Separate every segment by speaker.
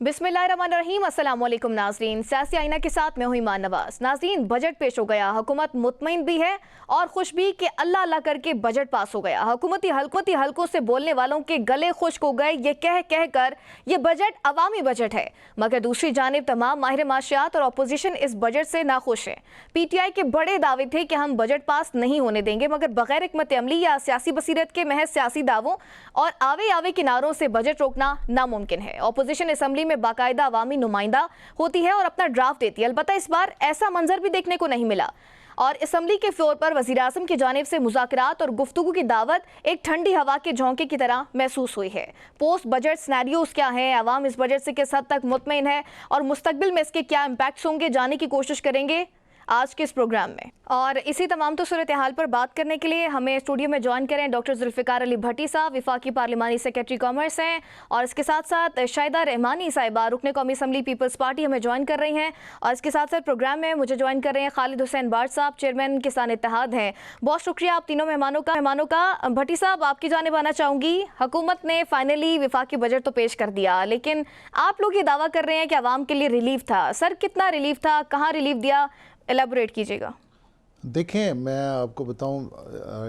Speaker 1: बिस्मिल्लाहिर्रहमानिर्रहीम, अस्सलाम वालेकुम नाज़रीन। सियासी आईना के साथ मैं हूं ईमान नवाज। नाज़रीन, बजट पेश हो गया। हुकूमत मुतमईन भी है और खुश भी कि अल्लाह अल्लाह करके बजट पास हो गया। हुकूमती हलकों से बोलने वालों के गले खुश्क हो गए ये कह कह कर ये बजट अवामी बजट है। मगर दूसरी जानिब तमाम माहिर माशियात और अपोजिशन इस बजट से नाखुश है। PTI के बड़े दावे थे कि हम बजट पास नहीं होने देंगे, मगर बगैर हिकमत अमली या सियासी बसीरत के महज सियासी दावों और आवे आवे किनारों से बजट रोकना नामुमकिन है। अपोजिशन असम्बली में बाकायदा अवामी नुमाइंदा होती है और अपना ड्राफ्ट देती है। अलबत्ता इस बार ऐसा मंजर भी देखने को नहीं मिला और असम्बली के फ्लोर पर वज़ीर आज़म की जानिब से मुज़ाकरात और गुफ्तगू की दावत एक ठंडी हवा के झोंके की तरह महसूस हुई है। पोस्ट बजट सिनेरियोस क्या हैं, अवाम इस बजट से किस हद तक मुतमईन है और मुस्तकबिल में इसके क्या इम्पैक्ट्स होंगे, जानने की कोशिश करेंगे आज के इस प्रोग्राम में। और इसी तमाम तो सूरत हाल पर बात करने के लिए हमें स्टूडियो में ज्वाइन करें डॉक्टर जुल्फ़िकार अली भट्टी साहब, वफाकी पार्लिमानी सेक्रेटरी कॉमर्स हैं, और इसके साथ साथ शाहिदा रहमानी साहिबा, रुकन कौमी असम्बली पीपल्स पार्टी, हमें ज्वाइन कर रही हैं। और इसके साथ साथ प्रोग्राम में मुझे ज्वाइन कर रहे हैं खालिद हुसैन बाट साहब, चेयरमैन किसान इत्तेहाद हैं। बहुत शुक्रिया आप तीनों मेहमानों का। भट्टी साहब, आपकी जानिब आना चाहूँगी। हुकूमत ने फाइनली वफाकी बजट तो पेश कर दिया, लेकिन आप लोग ये दावा कर रहे हैं कि आवाम के लिए रिलीफ था। सर, कितना रिलीफ था, कहाँ रिलीफ दिया, एलेबोरेट कीजिएगा।
Speaker 2: देखें, मैं आपको बताऊं,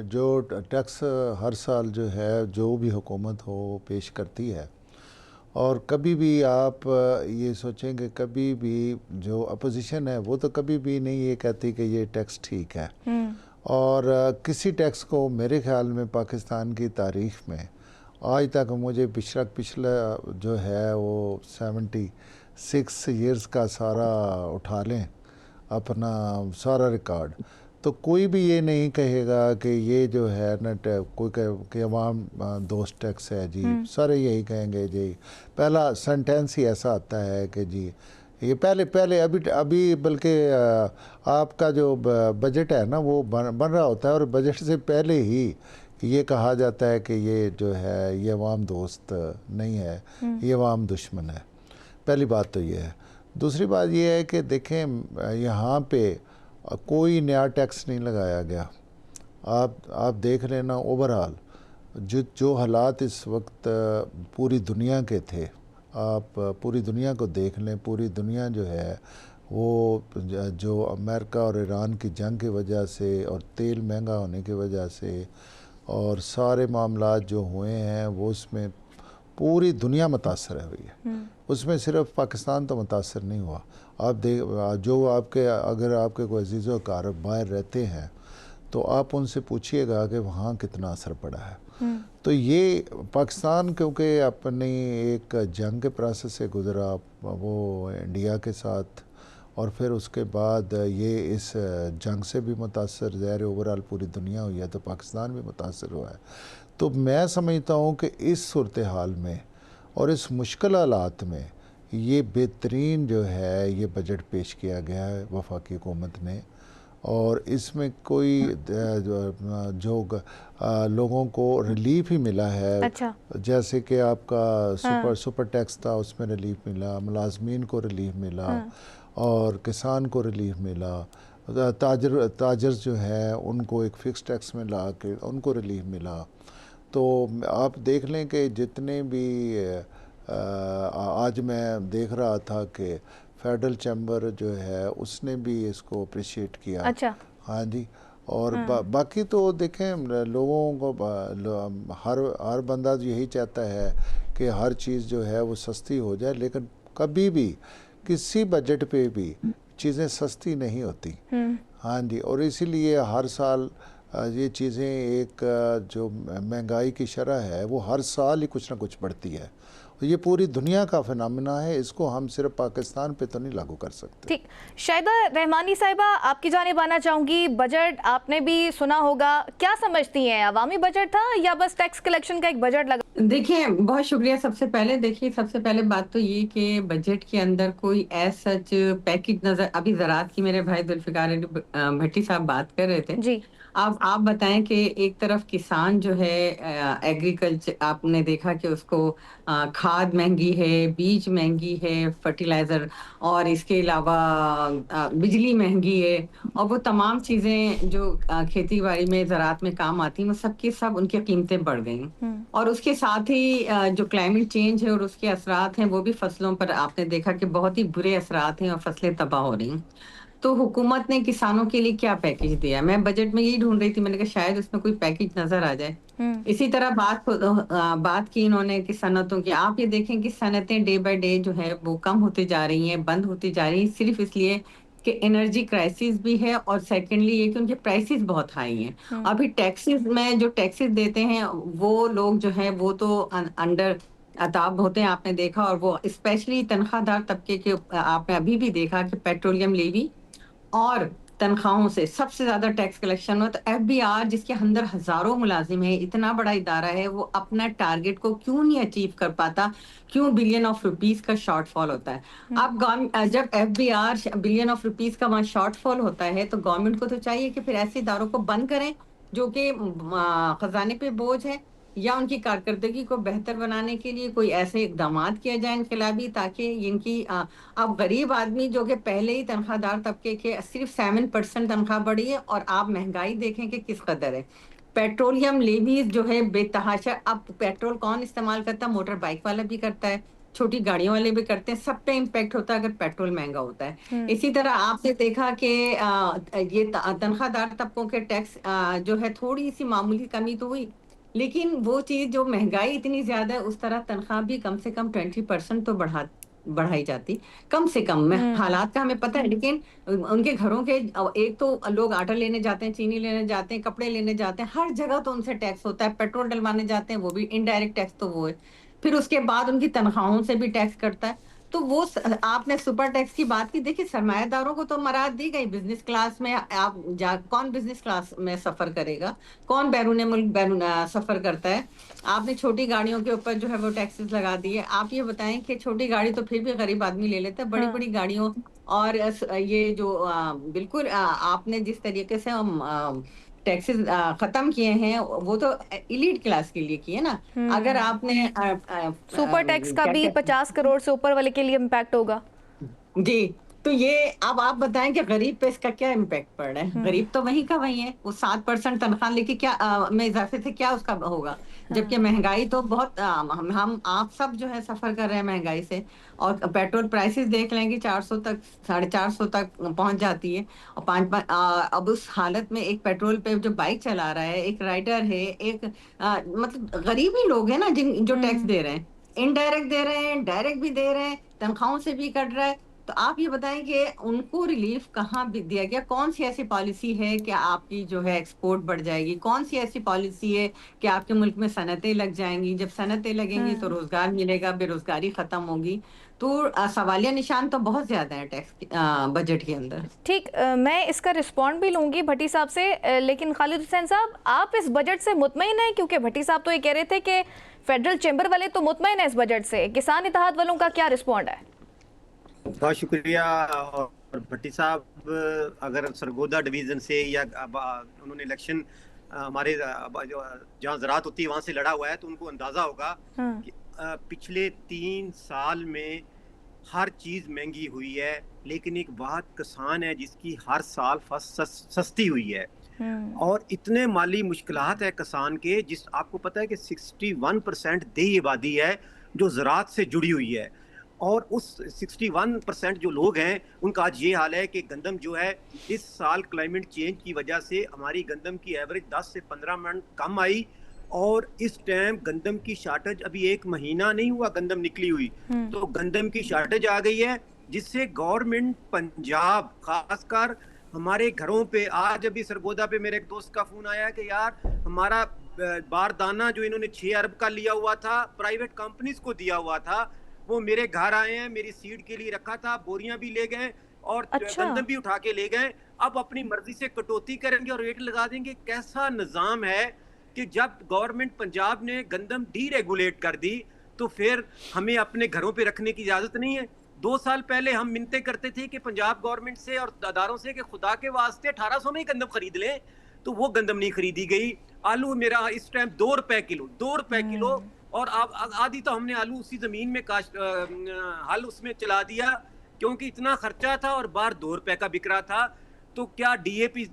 Speaker 2: जो टैक्स हर साल जो है जो भी हुकूमत हो पेश करती है, और कभी भी आप ये सोचेंगे, कभी भी जो अपोजिशन है वो तो कभी भी नहीं ये कहती कि ये टैक्स ठीक है। और किसी टैक्स को मेरे ख्याल में पाकिस्तान की तारीख़ में आज तक मुझे पिछला जो है वो 76 ईयर्स का सारा उठा लें अपना सारा रिकॉर्ड, तो कोई भी ये नहीं कहेगा कि ये जो है ना कोई कि अवाम दोस्त टैक्स है जी। सारे यही कहेंगे जी। पहला सेंटेंस ही ऐसा आता है कि जी ये पहले अभी बल्कि आपका जो बजट है ना वो बन रहा होता है, और बजट से पहले ही ये कहा जाता है कि ये जो है ये अवाम दोस्त नहीं है, ये अवाम दुश्मन है। पहली बात तो ये है। दूसरी बात यह है कि देखें, यहाँ पे कोई नया टैक्स नहीं लगाया गया। आप देख लेना ओवरऑल जो हालात इस वक्त पूरी दुनिया के थे, आप पूरी दुनिया को देख लें। पूरी दुनिया जो है वो जो अमेरिका और ईरान की जंग की वजह से और तेल महंगा होने की वजह से और सारे मामलात जो हुए हैं वो उसमें पूरी दुनिया मुतासर हुई है। उसमें सिर्फ पाकिस्तान तो मुतासर नहीं हुआ। आप देख, जो आपके अगर आपके कोई अजीज़ कार बाहर रहते हैं तो आप उनसे पूछिएगा कि वहाँ कितना असर पड़ा है। तो ये पाकिस्तान क्योंकि अपनी एक जंग के प्रोसेस से गुज़रा, वो इंडिया के साथ, और फिर उसके बाद ये इस जंग से भी मुतासर, ज़ाहिर ओवरऑल पूरी दुनिया हुई है, तो पाकिस्तान भी मुतासर हुआ है। तो मैं समझता हूँ कि इस सूरत हाल में और इस मुश्किल हालात में ये बेहतरीन जो है ये बजट पेश किया गया है वफाकी हुकूमत ने, और इसमें कोई जो लोगों को रिलीफ ही मिला है। अच्छा। जैसे कि आपका सुपर टैक्स था, उसमें रिलीफ मिला, मुलाजमीन को रिलीफ मिला, और किसान को रिलीफ मिला, ताजर जो है उनको एक फ़िक्स टैक्स में ला के उनको रिलीफ मिला। तो आप देख लें कि जितने भी आज मैं देख रहा था कि फेडरल चैम्बर जो है उसने भी इसको अप्रिशिएट किया। अच्छा। हाँ जी। और बाकी तो देखें, लोगों को हर बंदा यही चाहता है कि हर चीज़ जो है वो सस्ती हो जाए, लेकिन कभी भी किसी बजट पे भी चीज़ें सस्ती नहीं होती। हाँ जी। और इसीलिए हर साल ये चीज़ें, एक जो महंगाई की शरह है वो हर साल ही कुछ ना कुछ बढ़ती है। तो ये पूरी दुनिया का फिनोमेना है, इसको हम सिर्फ पाकिस्तान पे तो नहीं लागू कर सकते। ठीक।
Speaker 1: शाहिदा रहमानी साहिबा, आपकी जानिब आना चाहूँगी। बजट आपने भी सुना होगा, क्या समझती हैं, अवामी बजट था या बस टैक्स कलेक्शन का एक बजट लगा?
Speaker 3: देखिए, बहुत शुक्रिया। सबसे पहले बात तो ये कि बजट के अंदर कोई ऐसा सच पैकेज नजर, अभी ज़राअत की मेरे भाई जुल्फ़िकार अली भट्टी साहब बात कर रहे थे जी, अब आप बताएं कि एक तरफ किसान जो है एग्रीकल्चर, आपने देखा कि उसको खाद महंगी है, बीज महंगी है, फर्टिलाइजर, और इसके अलावा बिजली महंगी है, और वो तमाम चीजें जो खेती बाड़ी में ज़राअत में काम आती हैं वो सब की सब उनकी कीमतें बढ़ गई हैं। और उसके साथ ही जो क्लाइमेट चेंज है और उसके असरात हैं वो भी फसलों पर आपने देखा कि बहुत ही बुरे असरात हैं और फसलें तबाह हो रही हैं। तो हुकूमत ने किसानों के लिए क्या पैकेज दिया? मैं बजट में यही ढूंढ रही थी, मैंने कहा शायद उसमें कोई पैकेज नजर आ जाए। इसी तरह बात की इन्होंने कि सनतों की। आप ये देखें कि सनतें डे बाय डे जो है वो कम होती जा रही हैं, बंद होती जा रही हैं, सिर्फ इसलिए कि एनर्जी क्राइसिस भी है, और सेकेंडली ये कि उनके प्राइसेस बहुत हाई हैं। अभी टैक्सेस में जो टैक्सेस देते हैं वो लोग जो है वो तो अंडर अताब होते हैं, आपने देखा। और वो स्पेशली तनख्वाहदार तबके के आपने अभी भी देखा कि पेट्रोलियम लेवी और तनख्वाहों से सबसे ज्यादा टैक्स कलेक्शन हो। तो एफबीआर, जिसके अंदर हजारों मुलाजिम है, इतना बड़ा इदारा है, वो अपना टारगेट को क्यों नहीं अचीव कर पाता? क्यों बिलियन ऑफ रुपीस का शॉर्टफॉल होता है? अब जब एफबीआर बिलियन ऑफ रुपीस का वहां शॉर्टफॉल होता है तो गवर्नमेंट को तो चाहिए कि फिर ऐसे इदारों को बंद करें जो कि खजाने पे बोझ है, या उनकी कारकर्दगी को बेहतर बनाने के लिए कोई ऐसे इकदाम किया जाए इनकलाबी, ताकि इनकी अब गरीब आदमी जो कि पहले ही तनख्वाहदार तबके के सिर्फ 7% तनख्वाह बढ़ी है, और आप महंगाई देखें कि किस कदर है। पेट्रोलियम लेवीज जो है बेतहाशा। अब पेट्रोल कौन इस्तेमाल करता है? मोटर बाइक वाला भी करता है, छोटी गाड़ियों वाले भी करते हैं, सब पे इम्पेक्ट होता है अगर पेट्रोल महंगा होता है। इसी तरह आपने देखा कि ये तनख्वाहदार तबकों के टैक्स जो है थोड़ी सी मामूली कमी तो हुई, लेकिन वो चीज जो महंगाई इतनी ज्यादा है, उस तरह तनख्वाह भी कम से कम 20% तो बढ़ाई जाती, कम से कम। मैं हालात का हमें पता है, लेकिन उनके घरों के एक तो लोग आटा लेने जाते हैं, चीनी लेने जाते हैं, कपड़े लेने जाते हैं, हर जगह तो उनसे टैक्स होता है। पेट्रोल डलवाने जाते हैं वो भी इनडायरेक्ट टैक्स तो वो है। फिर उसके बाद उनकी तनख्वाहों से भी टैक्स कटता है। तो वो आपने सुपर टैक्स की बात की, देखिए सरमायादारों को तो मराद दी गई। बिजनेस क्लास में आप कौन बिजनेस क्लास में सफर करेगा? कौन बैरून मुल्क सफर करता है? आपने छोटी गाड़ियों के ऊपर जो है वो टैक्सेस लगा दिए। आप ये बताएं कि छोटी गाड़ी तो फिर भी गरीब आदमी ले लेता है, बड़ी बड़ी गाड़ियों और ये जो बिल्कुल आपने जिस तरीके से हम टैक्सेस खत्म किए हैं वो तो इलीट क्लास के लिए किए ना। अगर आपने
Speaker 1: सुपर टैक्स का
Speaker 3: क्या
Speaker 1: भी
Speaker 3: कहते
Speaker 1: 50 करोड़ से ऊपर वाले के लिए इम्पैक्ट होगा।
Speaker 3: जी, तो ये अब आप बताएं कि गरीब पे इसका क्या इम्पैक्ट पड़ रहा है? गरीब तो वही का वही है, वो 7% तनख्वाह लेके क्या में इजाफे से क्या उसका होगा? जबकि महंगाई तो बहुत हम आप सब जो है सफर कर रहे हैं महंगाई से। और पेट्रोल प्राइसेस देख लेंगे 400 तक, 450 तक पहुंच जाती है। और अब उस हालत में एक पेट्रोल पे जो बाइक चला रहा है, एक राइडर है, एक मतलब गरीब ही लोग हैं ना जिन जो टैक्स दे रहे हैं, इनडायरेक्ट दे रहे हैं, डायरेक्ट भी दे रहे हैं, तनख्वाहों से भी कट रहा है। तो आप ये बताएं कि उनको रिलीफ कहाँ भी दिया गया? कौन सी ऐसी पॉलिसी है कि आपकी जो है एक्सपोर्ट बढ़ जाएगी? कौन सी ऐसी पॉलिसी है कि आपके मुल्क में सनतें लग जाएंगी? जब सनतें लगेंगी तो रोजगार मिलेगा, बेरोजगारी खत्म होगी। तो सवालिया निशान तो बहुत ज्यादा है टैक्स बजट के अंदर।
Speaker 1: ठीक, मैं इसका रिस्पॉन्ड भी लूंगी भट्टी साहब से, लेकिन खालिद हुसैन साहब, आप इस बजट से मुतमईन हैं? क्योंकि भट्टी साहब तो ये कह रहे थे कि फेडरल चैम्बर वाले तो मुतमईन है इस बजट से। किसान इत्तेहाद वालों का क्या रिस्पॉन्ड है?
Speaker 4: बहुत शुक्रिया। और भट्टी साहब अगर सरगोदा डिवीज़न से या उन्होंने इलेक्शन हमारे जहाँ ज़राअत होती है वहाँ से लड़ा हुआ है, तो उनको अंदाज़ा होगा कि पिछले 3 साल में हर चीज़ महंगी हुई है, लेकिन एक वाहद किसान है जिसकी हर साल फसल सस्ती हुई है। और इतने माली मुश्किलात है किसान के, जिस आपको पता है कि 61% देही आबादी है जो ज़राअत से जुड़ी हुई है, और उस 61% जो लोग हैं उनका आज ये हाल है कि गंदम जो है इस साल क्लाइमेट चेंज की वजह से हमारी गंदम की एवरेज 10 से 15 मन कम आई, और इस टाइम गंदम की शार्टेज अभी 1 महीना नहीं हुआ गंदम निकली हुई, तो गंदम की शार्टेज आ गई है, जिससे गवर्नमेंट पंजाब खासकर हमारे घरों पे, आज अभी सरगोदा पे मेरे एक दोस्त का फोन आया कि यार हमारा बारदाना जो इन्होंने 6 अरब का लिया हुआ था, प्राइवेट कंपनीज को दिया हुआ था, वो मेरे घर आए हैं, मेरी सीड के लिए रखा था, बोरियां भी ले गए और गंदम भी उठा के ले गए। अब अपनी मर्जी से कटौती करेंगे और रेट लगा देंगे। कैसा निजाम है कि जब गवर्नमेंट पंजाब ने गंदम डीरेगुलेट कर दी तो फिर हमें अपने घरों पे रखने की इजाजत नहीं है। 2 साल पहले हम मिन्नतें करते थे कि पंजाब गवर्नमेंट से और अदारों से कि खुदा के वास्ते 1800 में ही गंदम खरीद लें, तो वो गंदम नहीं खरीदी गई। आलू मेरा इस टाइम 2 रुपए किलो, 2 रुपए किलो, और आधी तो हमने आलू उसी जमीन में हल उसमें चला दिया क्योंकि इतना खर्चा था और बाहर 2 रुपए का बिक रहा था। तो क्या DAP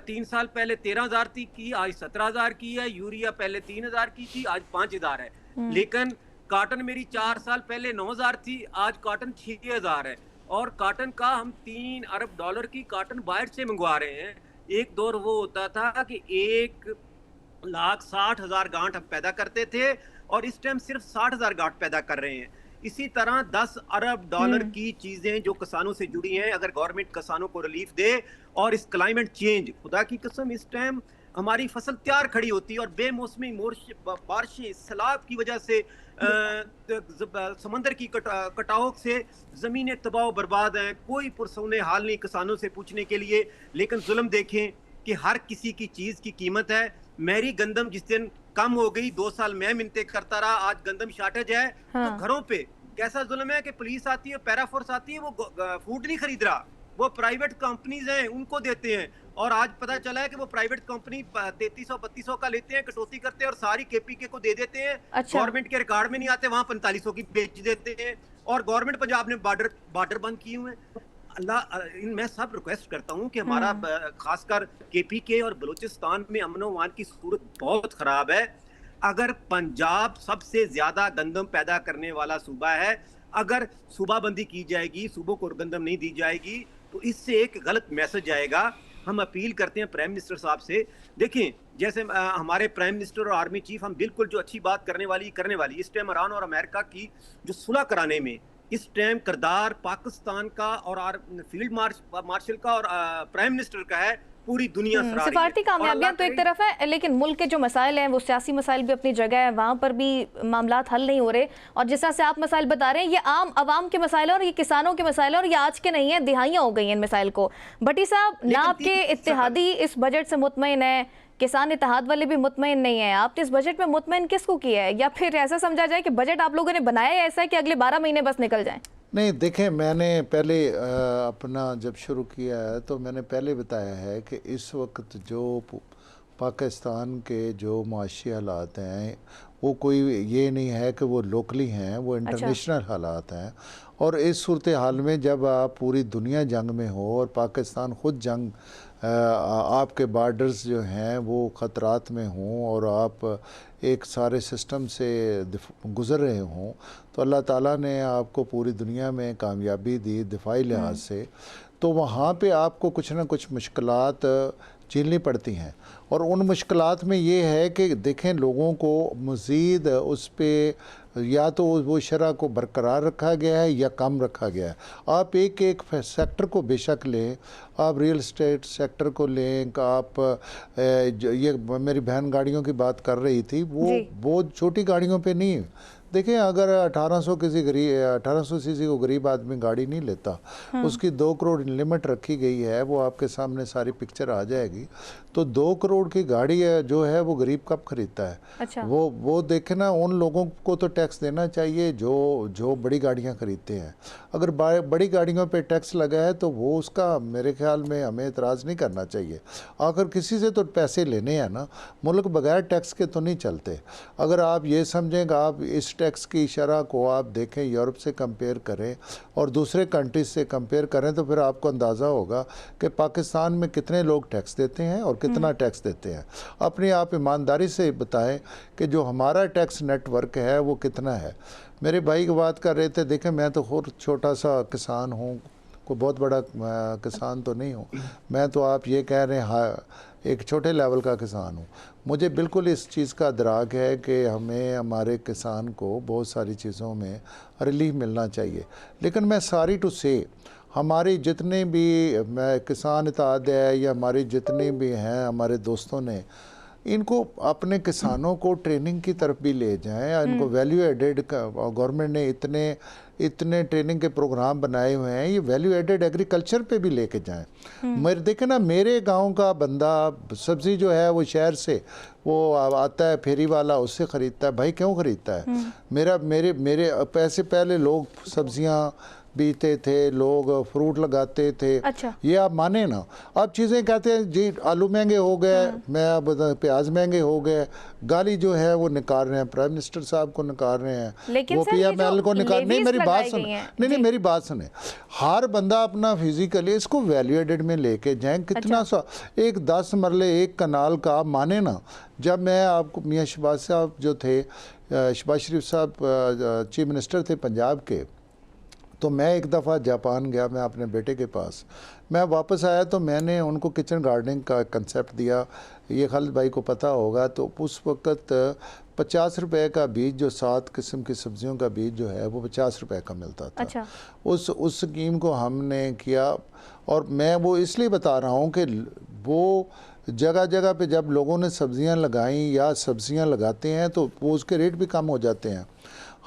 Speaker 4: 3 साल पहले 13,000 की, आज 17,000 की है, यूरिया पहले 3,000 की थी, आज 5,000 है। लेकिन कॉटन मेरी 4 साल पहले 9,000 थी, आज कॉटन 6,000 है। और कॉटन का हम $3 अरब की कॉटन बाहर से मंगवा रहे हैं। एक दौर वो होता था कि 1,60,000 गांठ हम पैदा करते थे और इस टाइम सिर्फ 60,000 गांठ पैदा कर रहे हैं। इसी तरह $10 अरब की चीजें जो किसानों से जुड़ी हैं, अगर गवर्नमेंट किसानों को रिलीफ दे, और इस क्लाइमेट चेंज, खुदा की कसम इस टाइम हमारी फसल तैयार खड़ी होती है और बेमौसमी बारिशें, सैलाब की वजह से, समंदर की कटाव से जमीनें तबाह बर्बाद हैं। कोई पुरसौने हाल नहीं किसानों से पूछने के लिए। लेकिन जुल्म देखें कि हर किसी की चीज की कीमत है। मेरी गंदम जिस दिन कम हो गई, 2 साल मैं मिन्नतें करता रहा, आज गंदम शार्टेज है।
Speaker 1: हाँ।
Speaker 4: तो घरों पे कैसा जुल्म है कि पुलिस आती है, पैराफोर्स आती है, वो फूड नहीं खरीद रहा, वो प्राइवेट कंपनीज हैं उनको देते हैं। और आज पता चला है कि वो प्राइवेट कंपनी 3300-3200 का लेते हैं, कटौती करते हैं और सारी KPK को दे देते हैं।
Speaker 1: अच्छा।
Speaker 4: गवर्नमेंट के रिकॉर्ड में नहीं आते, वहां 4500 की बेच देते हैं। और गवर्नमेंट पंजाब ने बॉर्डर बंद किए हुए हैं। मैं सब रिक्वेस्ट करता हूं कि हमारा खासकर KPK और बलूचिस्तान में अमन व अमान की सूरत बहुत खराब है। अगर पंजाब सबसे ज्यादा गंदम पैदा करने वाला सूबा है, अगर सूबाबंदी की जाएगी, सूबों को गंदम नहीं दी जाएगी, तो इससे एक गलत मैसेज आएगा। हम अपील करते हैं प्राइम मिनिस्टर साहब से, देखें जैसे हमारे प्राइम मिनिस्टर और आर्मी चीफ, हम बिल्कुल जो अच्छी बात करने वाली इस टाइम ईरान और अमेरिका की जो सुलह कराने में इस टाइम किरदार पाकिस्तान का और फील्ड मार्शल का और प्राइम मिनिस्टर का है, पूरी दुनिया सराह रही है।
Speaker 1: सिफारती कामयाबियां तो एक तरफ है, लेकिन मुल्क के जो मसाइल हैं वो सियासी मसाइल भी अपनी जगह है, वहाँ पर भी मामलात हल नहीं हो रहे। और जिस तरह से आप मसाइल बता रहे हैं, ये आम आवाम के मसाइल है और ये किसानों के मसाइल है और ये आज के नहीं है, दिहाइयाँ हो गई हैं इन मसाइल को। भट्टी साहब, ना आपके इत्तेहादी इस बजट से मुतमईन है, किसान इत्तेहाद वाले भी मुतमईन नहीं है, आपने इस बजट में मुतमईन किसको किया है? या फिर ऐसा समझा जाए कि बजट आप लोगों ने बनाया है ऐसा है कि अगले 12 महीने बस निकल जाएं?
Speaker 2: नहीं, देखें, मैंने पहले अपना जब शुरू किया है तो मैंने पहले बताया है कि इस वक्त जो पाकिस्तान के जो माशी हालात हैं वो कोई ये नहीं है कि वो लोकली हैं, वो इंटरनेशनल हालात हैं। और इस सूरत हाल में जब आप पूरी दुनिया जंग में हो और पाकिस्तान ख़ुद जंग, आपके बॉर्डर्स जो हैं वो ख़तरात में हों और आप एक सारे सिस्टम से गुज़र रहे हों, तो अल्लाह ताला ने आपको पूरी दुनिया में कामयाबी दी दिफाई लिहाज से, तो वहाँ पे आपको कुछ ना कुछ मुश्किलात झेलनी पड़ती हैं। और उन मुश्किलात में ये है कि देखें, लोगों को मज़ीद उस पर या तो वो शरह को बरकरार रखा गया है या कम रखा गया है। आप एक एक सेक्टर को बेशक लें, आप रियल एस्टेट सेक्टर को लें, आप ये मेरी बहन गाड़ियों की बात कर रही थी, वो छोटी गाड़ियों पे नहीं। देखें, अगर 1800 सीसी को गरीब आदमी गाड़ी नहीं लेता, उसकी 2 करोड़ लिमिट रखी गई है, वो आपके सामने सारी पिक्चर आ जाएगी। तो 2 करोड़ की गाड़ी है जो है वो गरीब कब खरीदता है?
Speaker 1: अच्छा।
Speaker 2: वो देखे ना, उन लोगों को तो टैक्स देना चाहिए जो बड़ी गाड़ियां खरीदते हैं। अगर बड़ी गाड़ियों पे टैक्स लगा है तो वो उसका मेरे ख्याल में हमें एतराज़ नहीं करना चाहिए। आखिर किसी से तो पैसे लेने हैं ना, मुल्क बगैर टैक्स के तो नहीं चलते। अगर आप ये समझें कि आप इस टैक्स की शरह को आप देखें, यूरोप से कंपेयर करें और दूसरे कंट्रीज से कंपेयर करें, तो फिर आपको अंदाज़ा होगा कि पाकिस्तान में कितने लोग टैक्स देते हैं और कितना टैक्स देते हैं। अपनी आप ईमानदारी से बताएं कि जो हमारा टैक्स नेटवर्क है वो कितना है। मेरे भाई की बात कर रहे थे, देखें मैं तो खुद छोटा सा किसान हूँ, कोई बहुत बड़ा किसान तो नहीं हूँ मैं, तो आप ये कह रहे हैं हाँ, एक छोटे लेवल का किसान हूँ। मुझे बिल्कुल इस चीज़ का अदराक है कि हमें हमारे किसान को बहुत सारी चीज़ों में रिलीफ मिलना चाहिए। लेकिन मैं सॉरी टू से, हमारे जितने भी किसान इत्तेहाद है या हमारे जितने भी हैं हमारे दोस्तों ने, इनको अपने किसानों को ट्रेनिंग की तरफ भी ले जाएं। इनको वैल्यू एडेड गवर्नमेंट ने इतने ट्रेनिंग के प्रोग्राम बनाए हुए हैं, ये वैल्यू एडेड एग्रीकल्चर पे भी लेके जाएं। मेरे देखें ना, मेरे गांव का बंदा सब्ज़ी जो है वो शहर से वो आता है, फेरी वाला उससे ख़रीदता है। भाई क्यों ख़रीदता है? मेरे पैसे पहले लोग सब्ज़ियाँ बीते थे, लोग फ्रूट लगाते थे।
Speaker 1: अच्छा।
Speaker 2: ये आप माने ना। अब चीज़ें कहते हैं जी आलू महंगे हो गए, मैं अब प्याज महंगे हो गए, गाली जो है वो निकाल रहे हैं, प्राइम मिनिस्टर साहब को निकाल रहे हैं,
Speaker 1: लेकिन
Speaker 2: वो
Speaker 1: सर, ये
Speaker 2: PML
Speaker 1: जो
Speaker 2: को निकाल। नहीं
Speaker 1: levies
Speaker 2: मेरी बात
Speaker 1: लगाई
Speaker 2: सुन,
Speaker 1: गई हैं।
Speaker 2: नहीं
Speaker 1: जी।
Speaker 2: मेरी बात सुने। हर बंदा अपना फिजिकली इसको वैल्यू एडेड में लेके जाएं। कितना सा एक 10 मरले एक कनाल का आप माने ना। जब मैं आपको मियाँ शहबाज साहब जो थे, शहबाज शरीफ साहब चीफ मिनिस्टर थे पंजाब के, तो मैं एक दफ़ा जापान गया, मैं अपने बेटे के पास। मैं वापस आया तो मैंने उनको किचन गार्डनिंग का कंसेप्ट दिया, ये खालिद भाई को पता होगा। तो उस वक़्त 50 रुपए का बीज, जो 7 किस्म की सब्जियों का बीज जो है वो 50 रुपए का मिलता था।
Speaker 1: अच्छा।
Speaker 2: उस स्कीम को हमने किया। और मैं वो इसलिए बता रहा हूँ कि वो जगह जगह पे जब लोगों ने सब्जियां लगाई या सब्जियां लगाते हैं तो वो उसके रेट भी कम हो जाते हैं।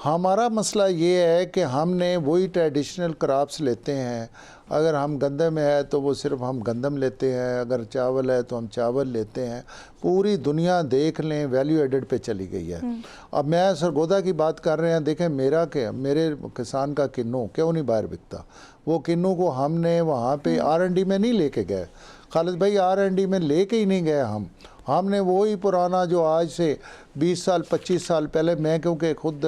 Speaker 2: हमारा मसला ये है कि हमने वही ट्रेडिशनल क्रॉप्स लेते हैं। अगर हम गंदम है तो वो सिर्फ हम गंदम लेते हैं, अगर चावल है तो हम चावल लेते हैं। पूरी दुनिया देख लें वैल्यू एडेड पे चली गई है। अब मैं सरगोदा की बात कर रहे हैं, देखें मेरे किसान का किन्नू क्यों नहीं बाहर बिकता। वो किन्नू को हमने वहाँ पे R&D में नहीं लेके गए, खालिद भाई R&D में लेके ही नहीं गए हमने वही पुराना जो आज से 20 साल 25 साल पहले, मैं क्योंकि खुद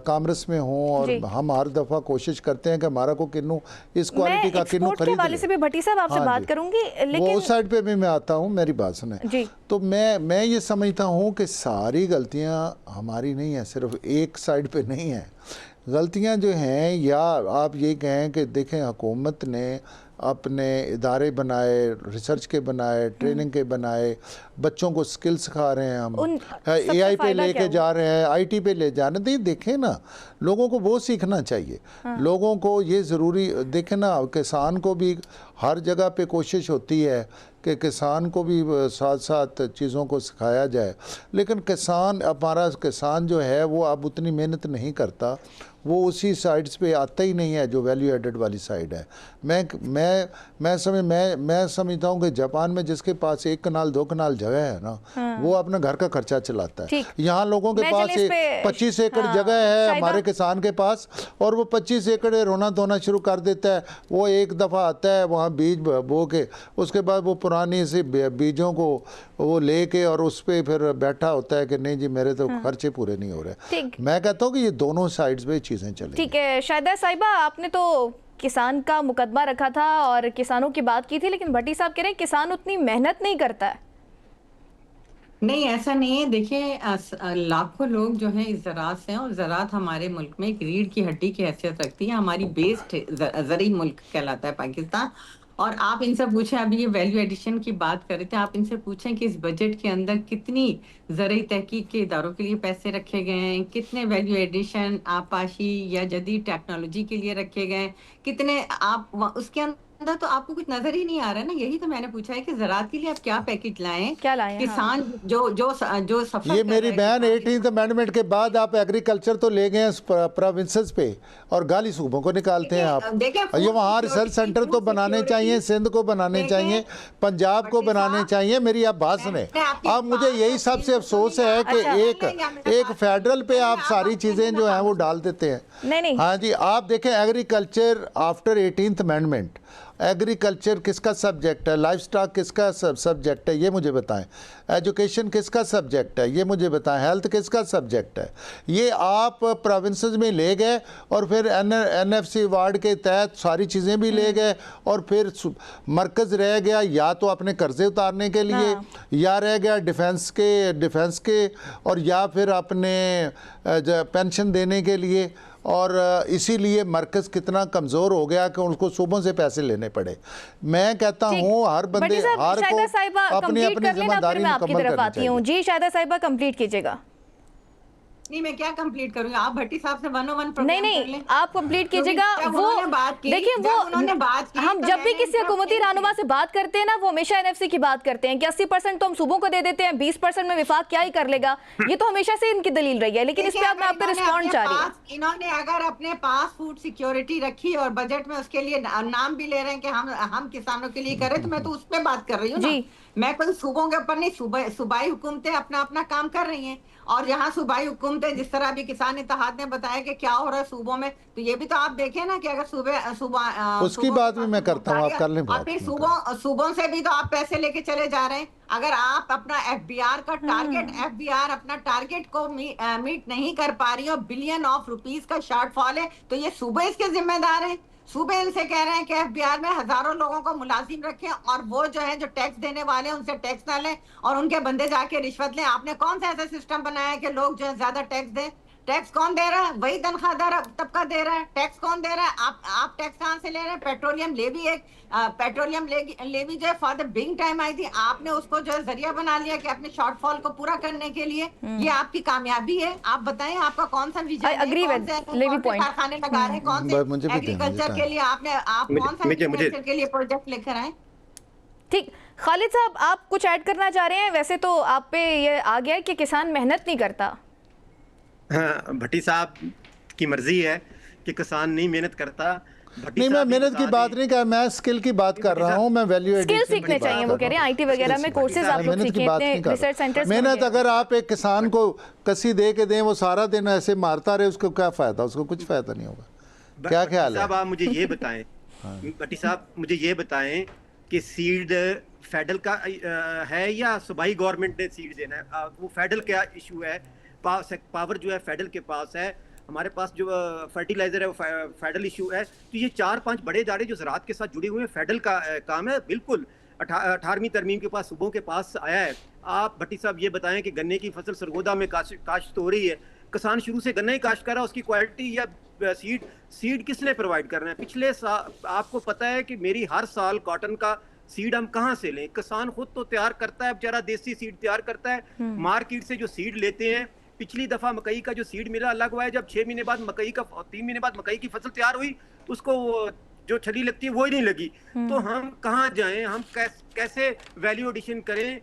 Speaker 2: कामर्स में हूँ और हम हर दफ़ा कोशिश करते हैं कि हमारा को किन्नू इस क्वालिटी का किन्नू खरीद
Speaker 1: वाले से भी भट्टी साहब आपसे
Speaker 2: हाँ
Speaker 1: बात
Speaker 2: जी।
Speaker 1: करूंगी,
Speaker 2: वो
Speaker 1: लेकिन
Speaker 2: उस साइड पे भी मैं आता हूँ, मेरी बात सुने
Speaker 1: जी।
Speaker 2: तो मैं ये समझता हूँ कि सारी गलतियाँ हमारी नहीं है, सिर्फ एक साइड पे नहीं है। गलतियाँ जो हैं, या आप ये कहें कि देखें हुकूमत ने अपने इदारे बनाए, रिसर्च के बनाए, ट्रेनिंग के बनाए, बच्चों को स्किल सिखा रहे हैं हम, AI पे लेके जा रहे हैं, IT पे ले जा रहे हैं। देखें ना, लोगों को वो सीखना चाहिए। लोगों को ये ज़रूरी देखें ना, किसान को भी हर जगह पे कोशिश होती है कि किसान को भी साथ साथ चीज़ों को सिखाया जाए, लेकिन हमारा किसान जो है वो अब उतनी मेहनत नहीं करता, वो उसी साइड्स पे आता ही नहीं है जो वैल्यू एडेड वाली साइड है। मैं समझता हूँ कि जापान में जिसके पास 1 कनाल 2 कनाल जगह है ना, वो अपना घर का खर्चा चलाता है। यहाँ लोगों के पास 25 एकड़ जगह है हमारे किसान के पास, और वो 25 एकड़ रोना धोना शुरू कर देता है। वो एक दफ़ा आता है वहाँ बीज बो के, उसके बाद वो पुरानी से बीजों को वो लेके और उस पर फिर बैठा होता है कि नहीं जी मेरे तो खर्चे पूरे नहीं हो रहे। मैं कहता हूँ कि ये दोनों साइड्स पे चीज़ें चलेंगी।
Speaker 1: ठीक है शाहिदा साहिबा, आपने तो किसान का मुकदमा रखा था और किसानों की बात की थी, लेकिन भट्टी साहब कह रहे हैं किसान उतनी मेहनत नहीं करता है।
Speaker 3: नहीं, ऐसा नहीं है। देखिए, लाखों लोग जो हैं इस ज़राअत से हैं, और ज़राअत हमारे मुल्क में एक रीढ़ की हड्डी की हैसियत रखती है। हमारी बेस्ड ज़रूरी मुल्क कहलाता है पाकिस्तान। और आप इनसे पूछें, अभी ये वैल्यू एडिशन की बात कर रहे थे, आप इनसे पूछें कि इस बजट के अंदर कितनी ज़रूरी तहकीक के इदारों के लिए पैसे रखे गए हैं, कितने वैल्यू एडिशन आपाशी या जदीद टेक्नोलॉजी के लिए रखे गए हैं, कितने आप उसके अंदर तो आपको कुछ नजर ही नहीं आ रहा है ना। यही तो मैंने पूछा है कि ज़राअत के लिए आप क्या पैकेज लाएं,
Speaker 1: क्या लाएं।
Speaker 3: किसान जो सफर
Speaker 2: ये
Speaker 3: कर
Speaker 2: मेरी
Speaker 3: रहे हैं,
Speaker 2: बहन 18th अमेंडमेंट के बाद आप एग्रीकल्चर तो ले गए प्रोविंसेस पे और गाली सूबों को निकालते हैं आप। ये वहाँ रिसर्च सेंटर तो बनाने चाहिए, सिंध को बनाने चाहिए, पंजाब को बनाने चाहिए। मेरी आप बात सुने। अब मुझे यही सबसे अफसोस है कि एक फेडरल पे आप सारी चीज़ें जो हैं वो डाल देते हैं।
Speaker 1: नहीं।
Speaker 2: हाँ जी, आप देखें agriculture after 18th amendment, agriculture किसका सब्जेक्ट है, लाइफ स्टॉक किसका सब्जेक्ट है, ये मुझे बताएं। एजुकेशन किसका सब्जेक्ट है, ये मुझे बताएं। हेल्थ किसका सब्जेक्ट है। ये आप प्रोविंसेस में ले गए और फिर NFC वार्ड के तहत सारी चीज़ें भी ले गए, और फिर मरकज़ रह गया या तो अपने कर्जे उतारने के लिए, या रह गया डिफेंस के और या फिर अपने पेंशन देने के लिए। और इसीलिए मरकज़ कितना कमज़ोर हो गया कि उनको सूबों से पैसे लेने पड़े। मैं कहता हूँ हर बंदे हर को अपनी अपनी जिम्मेदारी मुकम्मल करनी चाहिए।
Speaker 1: जी शाहिदा साहिबा कंप्लीट कीजिएगा।
Speaker 3: नहीं, मैं क्या कंप्लीट करूंगी, आप भट्टी साहब से 101
Speaker 1: नहीं आप कंप्लीट कीजिएगा। वो देखिए, वो
Speaker 3: उन्होंने बात की,
Speaker 1: हम जब भी किसी हुकूमती रहनुमा से बात करते हैं ना, वो हमेशा NFC की बात करते हैं कि 80% तो हम सूबों को दे देते हैं, 20% में विफाक क्या ही कर लेगा। ये तो हमेशा से इनकी दलील रही है, लेकिन इस पे मैं आपका रिस्पॉन्ड चाह रही हूँ।
Speaker 3: इन्होंने अगर अपने पास फूड सिक्योरिटी रखी और बजट में उसके लिए नाम भी ले रहे हैं कि हम किसानों के लिए करें, तो मैं तो उस पर बात कर रही हूँ। मैं कोई सूबों के ऊपर नहीं, सूबाई हुकूमतें अपना अपना काम कर रही हैं। और यहाँ सूबाई हुकूमतें, जिस तरह अभी किसान इत्तेहाद ने बताया कि क्या हो रहा है सूबों में, तो ये भी तो आप देखें ना कि अगर
Speaker 2: उसकी बात भी मैं करता हूँ, आप कर लें
Speaker 3: और
Speaker 2: बात।
Speaker 3: फिर सूबों से भी तो आप पैसे लेके चले जा रहे हैं। अगर आप अपना एफबीआर का टारगेट, एफबीआर अपना टारगेट को मीट नहीं कर पा रही हो, बिलियन ऑफ रुपीस का शॉर्टफॉल है, तो ये सूबे इसके जिम्मेदार हैं। सूबे इनसे कह रहे हैं कि एफबीआर में हजारों लोगों को मुलाजिम रखें और वो जो है जो टैक्स देने वाले हैं उनसे टैक्स ना लें और उनके बंदे जाके रिश्वत लें। आपने कौन सा ऐसा सिस्टम बनाया है कि लोग जो है ज्यादा टैक्स दें? टैक्स कौन दे रहा है? वही तनख्वाहदार तबका दे रहा है। टैक्स कौन दे रहा है? आप टैक्स कहां से ले रहे हैं? पेट्रोलियम लेवी, एक पेट्रोलियम लेवी जो है for the big time I थी, आपने उसको जो है जरिया बना लिया कि अपने शॉर्टफॉल को पूरा करने के लिए। ये आपकी कामियाबी है। आप बताएं आपका कौन सा विजन है,
Speaker 1: agree
Speaker 3: कौन
Speaker 1: with
Speaker 3: से
Speaker 1: Levy point.
Speaker 3: कारखाने लगा रहे हैं, कौन से
Speaker 2: मुझे भी देना
Speaker 3: एग्रीकल्चर के लिए आप कौन सा एग्रीकल्चर के लिए प्रोजेक्ट लेकर आए?
Speaker 1: ठीक, खालिद साहब आप कुछ ऐड करना चाह रहे हैं? वैसे तो आप पे ये आ गया है कि किसान मेहनत नहीं करता।
Speaker 4: हाँ, भट्टी साहब की मर्जी है कि किसान नहीं मेहनत करता।
Speaker 2: नहीं, मैं मेहनत की बात नहीं कर, मैं स्किल की बात कर रहा हूँ। मैं वैल्यू एडिशन
Speaker 1: स्किल सीखने चाहिए, वो कह रहे हैं आईटी वगैरह में कोर्सेज आप लोग सीखें, इतने रिसर्च सेंटर्स।
Speaker 2: मेहनत अगर आप एक किसान को कसी दे के दें, वो सारा दिन ऐसे मारता रहे, उसको क्या फायदा? उसको कुछ फायदा नहीं होगा। क्या ख्याल है?
Speaker 4: साहब आप मुझे ये बताएं, भट्टी साहब मुझे ये बताएं कि सीड फेडरल का है या सूबाई गवर्नमेंट ने सीड देना है? वो फेडरल क्या इशू है? पावर जो है फेडरल के पास है, हमारे पास जो फर्टिलाइजर है वो फेडरल इशू है। तो ये 4-5 बड़े इदारे जो ज़राअत के साथ जुड़े हुए हैं, फेडरल का काम है। बिल्कुल 18वीं तरमीम के पास सूबों के पास आया है। आप भट्टी साहब ये बताएं कि गन्ने की फसल सरगोदा में काश्त हो रही है, किसान शुरू से गन्ना ही काश्त कर रहा है, उसकी क्वालिटी या सीड किसने प्रोवाइड करना है? पिछले आपको पता है कि मेरी हर साल कॉटन का सीड हम कहाँ से लें? किसान खुद तो तैयार करता है बेचारा, देसी सीड तैयार करता है। मार्केट से जो सीड लेते हैं, पिछली दफा मकई का जो सीड मिला अलग हुआ है, जब 6 महीने बाद मकई का 3 महीने बाद मकई की फसल तैयार हुई, उसको जो छली लगती है वो ही नहीं लगी। तो हम कहाँ जाएं? हम कैसे वैल्यू एडिशन करें?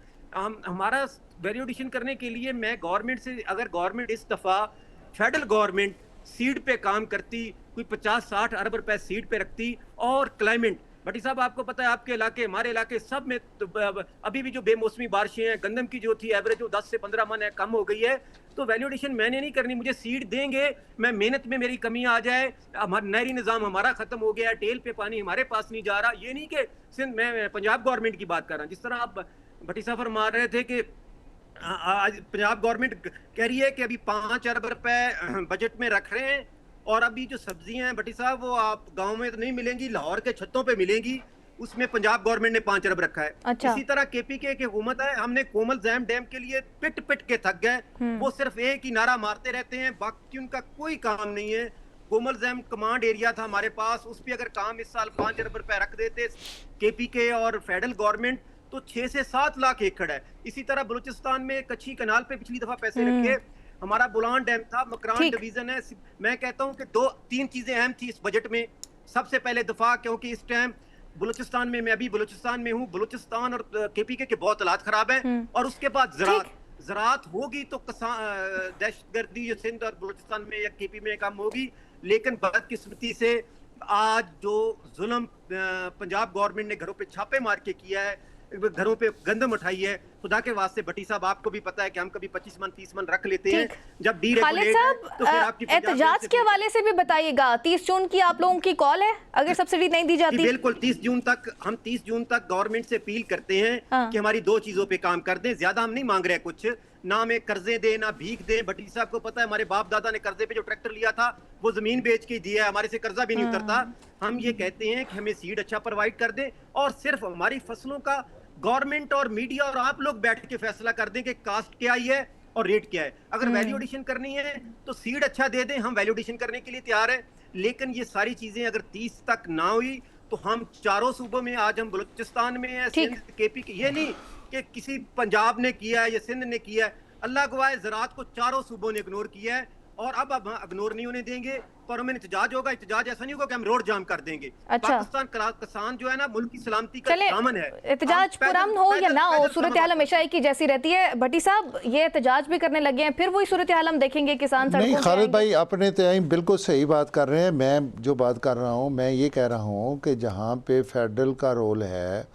Speaker 4: हमारा वैल्यू एडिशन करने के लिए मैं गवर्नमेंट से, अगर गवर्नमेंट इस दफा फेडरल गवर्नमेंट सीड पे काम करती, कोई 50-60 अरब रुपए सीड पे रखती, और क्लाइमेट, भट्टी साहब आपको पता है आपके इलाके, हमारे इलाके सब में तो अभी भी जो बेमौसमी बारिशें हैं, गंदम की जो थी एवरेज वो 10 से 15 मन है, कम हो गई है। तो वैल्यू एडिशन मैंने नहीं करनी, मुझे सीड देंगे, मैं मेहनत में मेरी कमी आ जाए, हमारा नहरी निज़ाम हमारा खत्म हो गया है, टेल पे पानी हमारे पास नहीं जा रहा। ये नहीं कि सिंध, मैं पंजाब गवर्नमेंट की बात कर रहा हूँ। जिस तरह आप भट्टी साहब फरमा रहे थे कि आज पंजाब गवर्नमेंट कह रही है कि अभी 5 अरब रुपए बजट में रख रहे हैं, और अभी जो सब्जियां हैं भट्टी साहब वो आप गांव में तो नहीं मिलेंगी, लाहौर के छतों पे मिलेंगी, उसमें पंजाब गवर्नमेंट ने 5 अरब रखा है।
Speaker 1: अच्छा।
Speaker 4: इसी तरह केपीके की हुकूमत है, हमने कोमल जैम डैम के लिए पिट पिट के थक गए, वो सिर्फ एक ही नारा मारते रहते हैं, बाकी उनका कोई काम नहीं है। कोमल जैम कमांड एरिया था हमारे पास, उस पर अगर काम इस साल 5 अरब रुपए रख देते केपीके और फेडरल गवर्नमेंट, तो 6 से 7 लाख एकड़ है। इसी तरह बलूचिस्तान में कच्छी कनाल पे पिछली दफा पैसे रखे, हमारा बुलान डैम था, मकरान डिवीजन है। मैं कहता हूं कि 2-3 चीजें अहम थी इस बजट में। सबसे पहले दफा, क्योंकि इस टाइम बलूचिस्तान में, मैं अभी बलूचिस्तान में हूं, बलूचिस्तान और केपीके के बहुत हालात खराब है, और उसके बाद ज़राअत होगी तो दहशतगर्दी जो सिंध और बलूचिस्तान में या केपी में कम होगी। लेकिन बदकिस्मती से आज जो जुल्म पंजाब गवर्नमेंट ने घरों पे छापे मार के किया है, घरों पे गंदम उठाई है, खुदा के वास्ते भट्टी साहब आपको भी पता है कि हम कभी 25 मन 30 मन रख लेते हैं, जब
Speaker 1: खालिद साहब एहतजाज के हवाले से भी बताइएगा। 30 जून की आप लोगों की कॉल है अगर सब्सिडी नहीं दी जाती?
Speaker 4: बिल्कुल 30 जून तक, हम 30 जून तक गवर्नमेंट से अपील करते हैं कि हमारी 2 चीजों पे काम कर दें। ज्यादा हम नहीं मांग रहे कुछ, ना हमें कर्जे दे ना भीख दे। भट्टी साहब को पता है हमारे बाप दादा ने कर्जे पे जो ट्रैक्टर लिया था वो जमीन बेच के दिया है, हमारे से कर्जा भी नहीं उतरता। हम ये कहते हैं कि हमें सीड अच्छा प्रोवाइड कर दे, और सिर्फ हमारी फसलों का गवर्नमेंट और मीडिया और आप लोग बैठ के फैसला कर दें कि कास्ट क्या ही है और रेट क्या है। अगर वैल्यू एडिशन करनी है तो सीड अच्छा दे दें, हम वैल्यू एडिशन करने के लिए तैयार है। लेकिन ये सारी चीजें अगर 30 तक ना हुई तो हम चारों सूबों में, आज हम बलूचिस्तान में है, सिंध, केपी के, ये नहीं कि किसी पंजाब ने किया है या सिंध ने किया है, अल्लाह गवाह ज़राअत को चारों सूबों ने इग्नोर किया है, और अब हम इग्नोर नहीं होने देंगे। पर में एहतजाज होगा। एहतजाज ऐसा नहीं होगा कि हम रोड जाम कर देंगे।
Speaker 1: अच्छा।
Speaker 4: पाकिस्तान किसान जो है ना, मुल्क की सलामती का
Speaker 1: चले
Speaker 4: दामन है।
Speaker 1: एहतजाज पुरअमन हो या ना हो, सूरत हाल हमेशा एक ही जैसी रहती है। भट्टी साहब, ये एहतजाज भी करने लगे हैं, फिर वही सूरत हाल हम देखेंगे, किसान
Speaker 2: नहीं,
Speaker 1: सड़कों पे
Speaker 2: खालिद
Speaker 1: आएंगे।
Speaker 2: भाई अपने तय बिल्कुल सही बात कर रहे हैं। मैं जो बात कर रहा हूँ, मैं ये कह रहा हूँ कि जहाँ पे फेडरल का रोल है,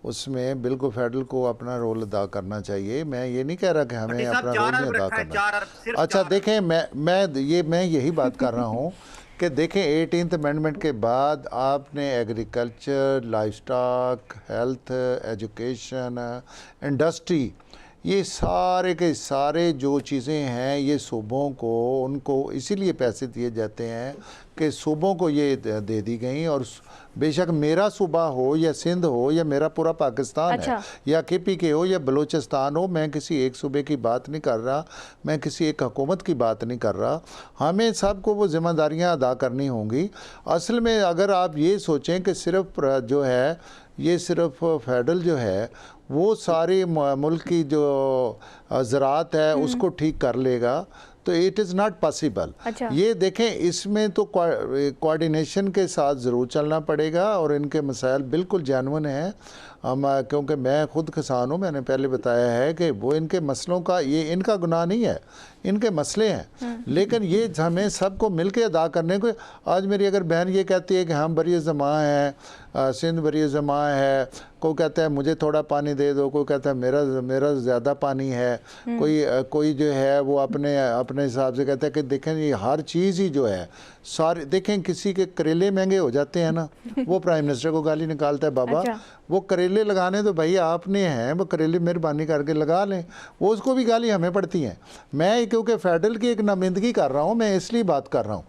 Speaker 2: उसमें बिल्कुल फेडरल को अपना रोल अदा करना चाहिए। मैं ये नहीं कह रहा कि हमें अपना रोल नहीं अदा करना। अच्छा देखें, मैं यही बात कर रहा हूँ कि देखें 18th अमेंडमेंट के बाद आपने agriculture, livestock, health, education, industry, ये सारे के सारे जो चीज़ें हैं, ये सूबों को, उनको इसीलिए पैसे दिए जाते हैं कि सूबों को ये दे दी गई। और बेशक मेरा सूबा हो या सिंध हो या मेरा पूरा पाकिस्तान
Speaker 1: अच्छा।
Speaker 2: है, या KP के हो या बलूचिस्तान हो, मैं किसी एक सूबे की बात नहीं कर रहा, मैं किसी एक हुकूमत की बात नहीं कर रहा। हमें सबको वो जिम्मेदारियां अदा करनी होंगी। असल में अगर आप ये सोचें कि सिर्फ जो है, ये सिर्फ फेडरल जो है वो सारी मुल्क की जो ज़राअत है उसको ठीक कर लेगा, तो इट इज़ नॉट पॉसिबल।
Speaker 1: अच्छा।
Speaker 2: ये देखें, इसमें तो कोऑर्डिनेशन के साथ ज़रूर चलना पड़ेगा, और इनके मसाइल बिल्कुल जेन्युइन हैं। क्योंकि मैं खुद किसान हूँ, मैंने पहले बताया है कि वो इनके मसलों का, ये इनका गुनाह नहीं है, इनके मसले हैं, लेकिन ये हमें सबको मिल के अदा करने को। आज मेरी अगर बहन ये कहती है कि हम बरी ज़मा हैं, सिंध बरी ज़मा है, कोई कहता है मुझे थोड़ा पानी दे दो, कोई कहता है मेरा ज़्यादा पानी है, कोई जो है वो अपने हिसाब से कहता है कि देखें ये हर चीज़ ही जो है सारे, देखें किसी के करेले महंगे हो जाते हैं ना, वो प्राइम मिनिस्टर को गाली निकालता है, बाबा
Speaker 1: अच्छा।
Speaker 2: वो करेले लगाने तो भाई आपने हैं, वो करेले मेहरबानी करके लगा लें, वो उसको भी गाली हमें पड़ती हैं। मैं क्योंकि फेडरल की एक नुमाइंदगी कर रहा हूँ, मैं इसलिए बात कर रहा हूँ।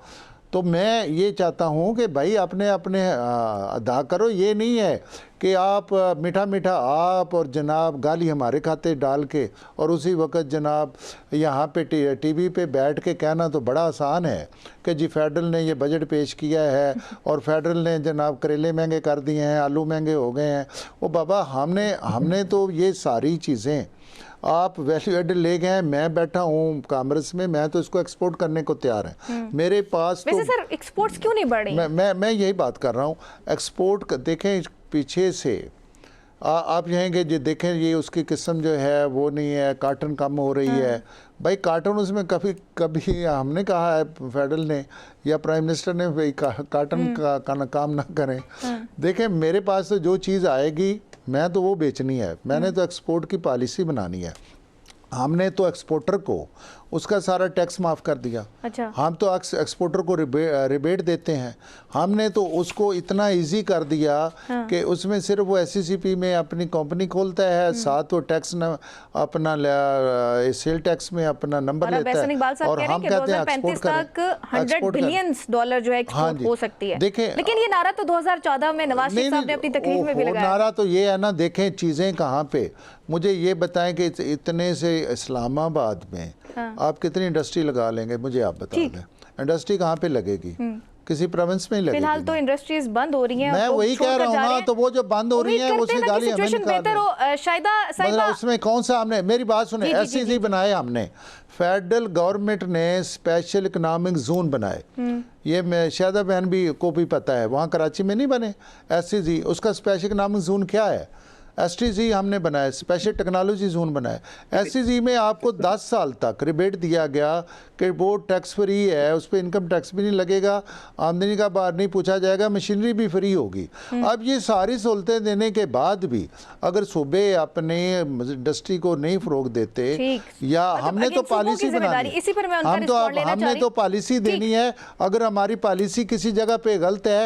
Speaker 2: तो मैं ये चाहता हूँ कि भाई अपने अदा करो। ये नहीं है कि आप मीठा मीठा आप और जनाब गाली हमारे खाते डाल के, और उसी वक्त जनाब यहाँ पे TV पे बैठ के कहना तो बड़ा आसान है कि जी फेडरल ने ये बजट पेश किया है और फेडरल ने जनाब करेले महंगे कर दिए हैं, आलू महंगे हो गए हैं। वो बाबा हमने तो ये सारी चीज़ें आप वैल्यू एडेड ले गए हैं। मैं बैठा हूँ कांग्रेस में, मैं तो इसको एक्सपोर्ट करने को तैयार है। मेरे पास
Speaker 1: वैसे
Speaker 2: तो
Speaker 1: सर एक्सपोर्ट्स क्यों नहीं बढ़ रही?
Speaker 2: मैं यही बात कर रहा हूँ। एक्सपोर्ट देखें पीछे से आप यहेंगे जो देखें, ये उसकी किस्म जो है वो नहीं है, काटन कम हो रही है। भाई काटन उसमें कभी हमने कहा है फेडरल ने या प्राइम मिनिस्टर ने भाई काटन का काम ना करें। देखें मेरे पास तो जो चीज़ आएगी मैं तो वो बेचनी है, मैंने तो एक्सपोर्ट की पॉलिसी बनानी है। हमने तो एक्सपोर्टर को उसका सारा टैक्स माफ़ कर दिया।
Speaker 1: अच्छा।
Speaker 2: हम तो एक्सपोर्टर को रिबेट देते हैं। हमने तो उसको इतना इजी कर दिया कि उसमें सिर्फ वो SCCP में अपनी कंपनी खोलता है, साथ वो टैक्स अपना सेल टैक्स में अपना नंबर लेता है, और हम कहते हैं एक्सपोर्ट करें।
Speaker 1: $100 बिलियन जो है एक्सपोर्ट हो सकती है।
Speaker 2: देखें,
Speaker 1: लेकिन ये नारा तो 2014 में नवाज शरीफ साहब ने अपनी तकरीर में भी लगाया।
Speaker 2: नारा तो ये है ना, देखें चीज़ें कहाँ पे, मुझे ये बताएं कि इतने से इस्लामाबाद में आप कितनी इंडस्ट्री लगा लेंगे, मुझे आप बता दें। इंडस्ट्री कहाँ पे लगेगी? किसी प्रोविंस में ही लगेगी।
Speaker 1: फिलहाल तो इंडस्ट्रीज बंद हो रही हैं,
Speaker 2: मैं वही कह रहा हूँ ना, तो वो जो बंद हो रही हैं उसकी गाली हमें
Speaker 1: बेहतर हो। शायदा
Speaker 2: मतलब उसमें कौन सा हमने, मेरी बात सुने, SCC बनाए हमने, फेडरल गवर्नमेंट ने स्पेशल इकोनॉमिक जोन बनाए। ये मैं शायदा बहन भी को भी पता है, वहाँ कराची में नहीं बने SCC, उसका स्पेशल इकोनॉमिक जोन क्या है? STC हमने बनाया, स्पेशल टेक्नोलॉजी जोन बनाया। SCC में आपको 10 साल तक रिबेट दिया गया कि वो टैक्स फ्री है, उस पर इनकम टैक्स भी नहीं लगेगा, आमदनी का बाहर नहीं पूछा जाएगा, मशीनरी भी फ्री होगी। अब ये सारी सहूलतें देने के बाद भी अगर सूबे अपने इंडस्ट्री को नहीं फ़रोग देते, या हमने तो पॉलिसी बनानी, हमने तो पॉलिसी देनी है। अगर हमारी पॉलिसी किसी जगह पे गलत है,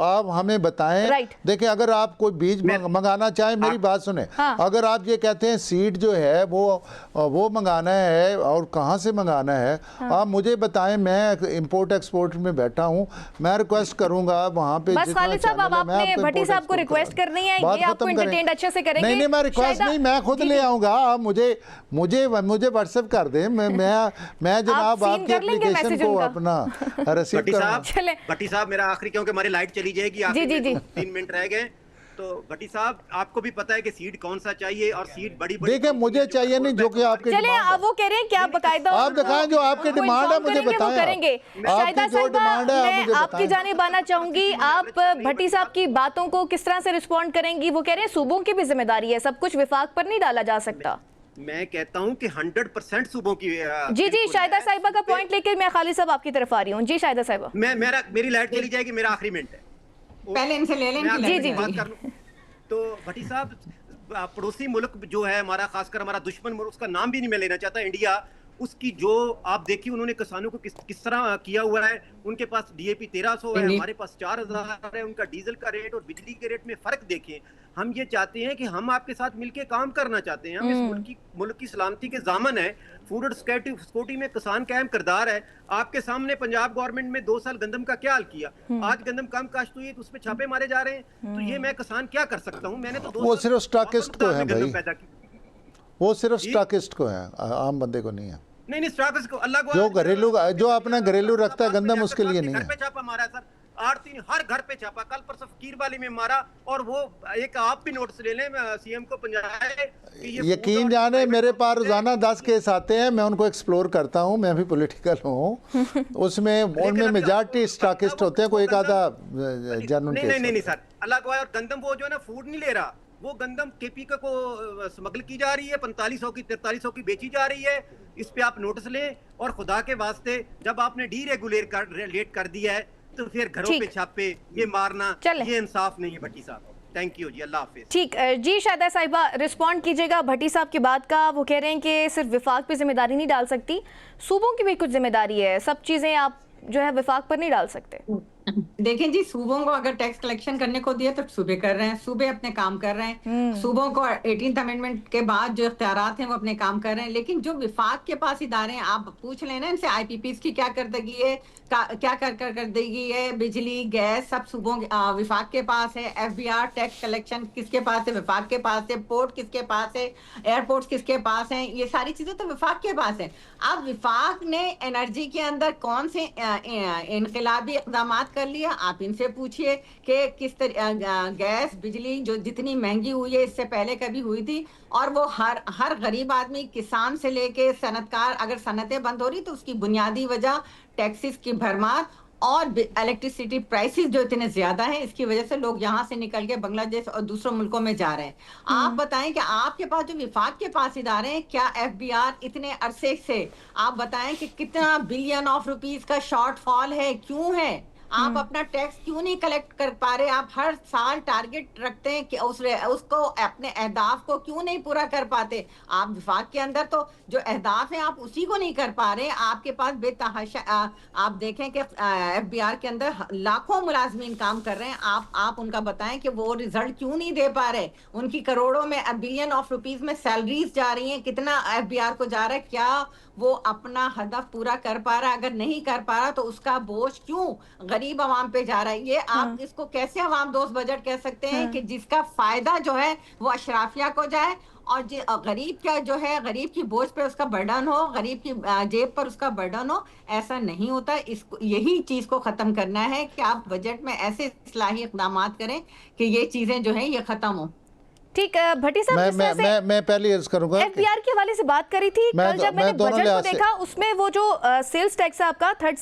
Speaker 2: आप हमें बताएं। देखें अगर आप कोई बीज मंगाना चाहे, मेरी बात सुने, अगर आप ये कहते हैं सीड जो है वो मंगाना है और कहाँ से मंगाना है, आप मुझे बताएं। मैं इंपोर्ट एक्सपोर्ट में बैठा हूँ, मैं रिक्वेस्ट करूंगा वहाँ पे।
Speaker 1: बस खालिद साहब, अब आपने भट्टी साहब को रिक्वेस्ट करनी है, ये आपको एंटरटेन अच्छे से करेंगे।
Speaker 2: नहीं मैं रिक्वेस्ट नहीं, मैं खुद ले आऊंगा। आप मुझे व्हाट्सएप कर दें, मैं जनाब आपकी एप्लीकेशन को अपना रिसीव करूंगा।
Speaker 4: भट्टी साहब मेरा आखिरी, क्योंकि हमारी लाइट चली जाएगी, 3 मिनट रह गए। तो भट्टी साहब आपको भी पता है कि सीट कौन सा चाहिए और सीट बड़ी बड़ी
Speaker 2: देखिए मुझे चाहिए नहीं जो कि आपके
Speaker 1: चले आप वो कह रहे हैं कि आप बकायदा
Speaker 2: आप दिखाएं जो आपकी
Speaker 1: उनको
Speaker 2: डिमांड है,
Speaker 1: inform
Speaker 2: मुझे
Speaker 1: करेंगे, वो
Speaker 2: बताएं
Speaker 1: करेंगे।
Speaker 2: आप।
Speaker 1: शाहिदा
Speaker 2: आपकी जो
Speaker 1: साहिबा,
Speaker 2: डिमांड है, आप
Speaker 1: मैं
Speaker 2: मुझे
Speaker 1: आपकी
Speaker 2: बताएं।
Speaker 1: जानिब आना चाहूंगी, आप भट्टी साहब की बातों को किस तरह से रिस्पॉन्ड करेंगी? वो कह रहे हैं सूबों की भी जिम्मेदारी है, सब कुछ विफाक पर नहीं डाला जा सकता।
Speaker 4: मैं कहता हूं कि 100% सूबों की
Speaker 1: जी जी,
Speaker 4: बिल्कुल
Speaker 1: शाहिदा
Speaker 4: है।
Speaker 1: साहिबा का पॉइंट लेकर मैं खालिद साहब आपकी तरफ आ रही हूँ। जी शाहिदा साहिबा,
Speaker 4: मेरी लाइट चली जाएगी, मेरा आखिरी मिनट है।
Speaker 3: पहले इनसे ले लें,
Speaker 4: मैं
Speaker 3: इनकी
Speaker 4: आपसे
Speaker 1: जी,
Speaker 3: लाइन
Speaker 1: जी,
Speaker 4: बात
Speaker 1: जी।
Speaker 4: कर लूं। तो भट्टी साहब, पड़ोसी मुल्क जो है हमारा, खासकर हमारा दुश्मन मुल्क, उसका नाम भी नहीं मैं लेना चाहता, इंडिया, उसकी जो आप देखिए उन्होंने किसानों को किस तरह किया हुआ है। उनके पास डीएपी 1300 है, हमारे पास 4000 है। उनका डीजल का रेट और बिजली के रेट में फर्क देखें। हम ये चाहते हैं कि हम आपके साथ मिलके काम करना चाहते हैं। हम इस मुल्क की सलामती के जामन है। फूड और सिक्योरिटी में किसान का अहम किरदार है। आपके सामने पंजाब गवर्नमेंट में 2 साल गंदम का क्या हाल किया। आज गंदम कम काश्त हुई है तो उस पर छापे मारे जा रहे हैं। तो ये मैं किसान क्या कर सकता हूँ? मैंने तो 2
Speaker 2: वो
Speaker 4: साल
Speaker 2: सिर्फ स्टॉकिस्ट को है
Speaker 4: गंदम
Speaker 2: भाई,
Speaker 4: पैदा की।
Speaker 2: वो सिर्फ स्टॉकिस्ट को है, आम बंदे को नहीं है।
Speaker 4: नहीं स्टॉकिस्ट को अल्लाह
Speaker 2: जो घरेलू, जो अपना घरेलू रखता है गंदम, उसके लिए नहीं
Speaker 4: घर
Speaker 2: है।
Speaker 4: पे छापा मारा सर, आड़ती हर घर पे छापा। कल परसों फकीर वाली में मारा। और वो एक आप भी नोटिस ले लें, सीएम को पंजाए कि ये
Speaker 2: यकीन जाने मेरे पास रोजाना 10 केस आते हैं, मैं उनको एक्सप्लोर करता हूँ। मैं भी पॉलिटिकल हूँ, उसमें उनमें मेजॉरिटी स्टॉकिस्ट होते हैं, कोई एक आधा जनरल केस।
Speaker 4: नहीं सर, अल्लाह को। और गंदम वो जो है ना, फूड नहीं ले रहा, वो गंदम केपी को स्मगल की जा रही है, 4500 की 4300 की बेची जा रही है। इस पे आप नोटिस लें। और खुदा के वास्ते, जब आपने डीरेगुलेट कर दिया है तो फिर घरों पे छापे ये मारना, ये इंसाफ नहीं है भट्टी साहब। थैंक यू जी, अल्लाह हाफिज।
Speaker 1: ठीक जी, शाहिदा साहिबा रिस्पॉन्ड कीजिएगा भट्टी साहब की बात का। वो कह रहे हैं कि सिर्फ विफाक पे जिम्मेदारी नहीं डाल सकती, सूबों की भी कुछ जिम्मेदारी है, सब चीजें आप जो है विफाक पर नहीं डाल सकते।
Speaker 3: देखें जी, सूबों को अगर टैक्स कलेक्शन करने को दिया तो सूबे कर रहे हैं, सूबे अपने काम कर रहे हैं। सूबों को 18th अमेंडमेंट के बाद जो इख्तियारात हैं वो अपने काम कर रहे हैं। लेकिन जो विफाक के पास इदारे हैं, आप पूछ लेना इनसे आईपीपीस की क्या करदगी है, क्या कर देगी है, बिजली गैस सब सूबों विफाक के पास है। एफबीआर टैक्स कलेक्शन किसके पास है? विफाक के पास है। पोर्ट किसके पास है? एयरपोर्ट किसके पास है? ये सारी चीजें तो विफाक के पास है। अब विफाक ने एनर्जी के अंदर कौन से इनकलाबी इक़दाम कर लिया, आप इनसे पूछिए कि किस तरह गैस बिजली जो जितनी महंगी हुई है इससे पहले कभी हुई थी। और वो हर गरीब आदमी, किसान से लेके सनतकार, अगर सनतें बंद हो रही तो उसकी बुनियादी वजह टैक्सेस की भरमार और इलेक्ट्रिसिटी प्राइसेस जो इतने ज्यादा हैं, इसकी वजह से लोग यहाँ से निकल के बांग्लादेश और दूसरों मुल्कों में जा रहे हैं। आप बताएं कि आपके पास जो विफाक के पास इदारे हैं, क्या एफबीआर इतने अरसे से आप बताएं कि कितना बिलियन ऑफ रुपीस का शॉर्टफॉल है, क्यों है? आप अपना टैक्स क्यों नहीं कलेक्ट कर पा रहे? आप हर साल टारगेट रखते हैं कि उसको अपने अहदाफ को क्यों नहीं पूरा कर पाते? आप विफाक के अंदर तो जो अहदाफ हैं आप उसी को नहीं कर पा रहे। आपके पास बेतहाशा, आप देखें कि एफबीआर के अंदर लाखों मुलाजमीन काम कर रहे हैं। आप उनका बताएं कि वो रिजल्ट क्यों नहीं दे पा रहे? उनकी करोड़ों में, बिलियन ऑफ रुपीस में सैलरीज जा रही हैं, कितना एफबीआर को जा रहा है? क्या वो अपना हदफ पूरा कर पा रहा है? अगर नहीं कर पा रहा तो उसका बोझ क्यों गरीब आवाम पे जा रहा है? ये आप इसको कैसे आवाम दोस्त बजट कह सकते हैं कि जिसका फायदा जो है वो अशराफिया को जाए और गरीब का जो है, गरीब की बोझ पे उसका बर्डन हो, गरीब की जेब पर उसका बर्डन हो? ऐसा नहीं होता। इसको, यही चीज को खत्म करना है कि आप बजट में ऐसे इस्लाही इक़दाम करें कि ये चीजें जो है ये खत्म हो।
Speaker 1: ठीक, भट्टी साहब
Speaker 2: मैं पहले अर्ज करूंगा,
Speaker 1: एफबीआर के हवाले से बात करी थी कल जब मैंने बजट को देखा, उसमें वो जो सेल्स टैक्स है आपका, थर्ड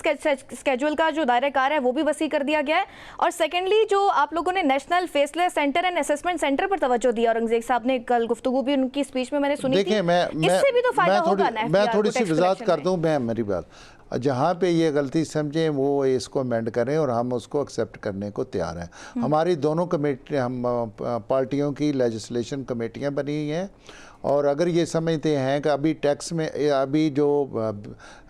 Speaker 1: स्केड्यूल का जो दायरा कार है वो भी वसी कर दिया गया है। और सेकेंडली जो आप लोगों ने national faceless centre and assessment centre पर तवज्जो दिया, औरंगजेब साहब ने कल गुफ्तगू भी उनकी स्पीच में मैंने सुनी थी। इससे भी तो फायदा होगा ना?
Speaker 2: मैं थोड़ी सी वजाहत कर दूं। मैं मेरी बात, जहाँ पे ये गलती समझें वो इसको अमेंड करें और हम उसको एक्सेप्ट करने को तैयार हैं। हमारी दोनों कमेटी, हम पार्टियों की लेजिस्लेशन कमेटियाँ बनी हुई हैं और अगर ये समझते हैं कि अभी टैक्स में अभी जो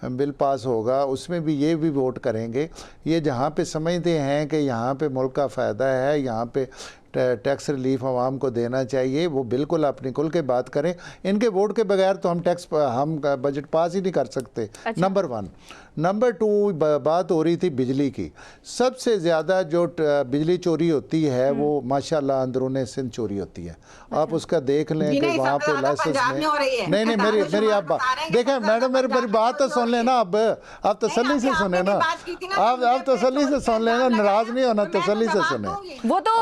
Speaker 2: बिल पास होगा उसमें भी ये भी वोट करेंगे, ये जहाँ पे समझते हैं कि यहाँ पे मुल्क का फ़ायदा है, यहाँ पे टैक्स रिलीफ आवाम को देना चाहिए, वो बिल्कुल अपनी खुल के बात करें। इनके वोट के बगैर तो हम बजट पास ही नहीं कर सकते। नंबर 1। नंबर 2 बात हो रही थी बिजली की। सबसे ज़्यादा जो बिजली चोरी होती है वो माशाल्लाह अंदरूनी सिंध चोरी होती है। आप उसका देख लें कि वहाँ पे लाइसेंस में नहीं मेरी आप देखें मैडम मेरी बात तो सुन लेना। अब आप तसल्ली से सुने ना, आप तसल्ली से सुन लेना, नाराज नहीं होना, तसल्ली से सुने।
Speaker 1: वो तो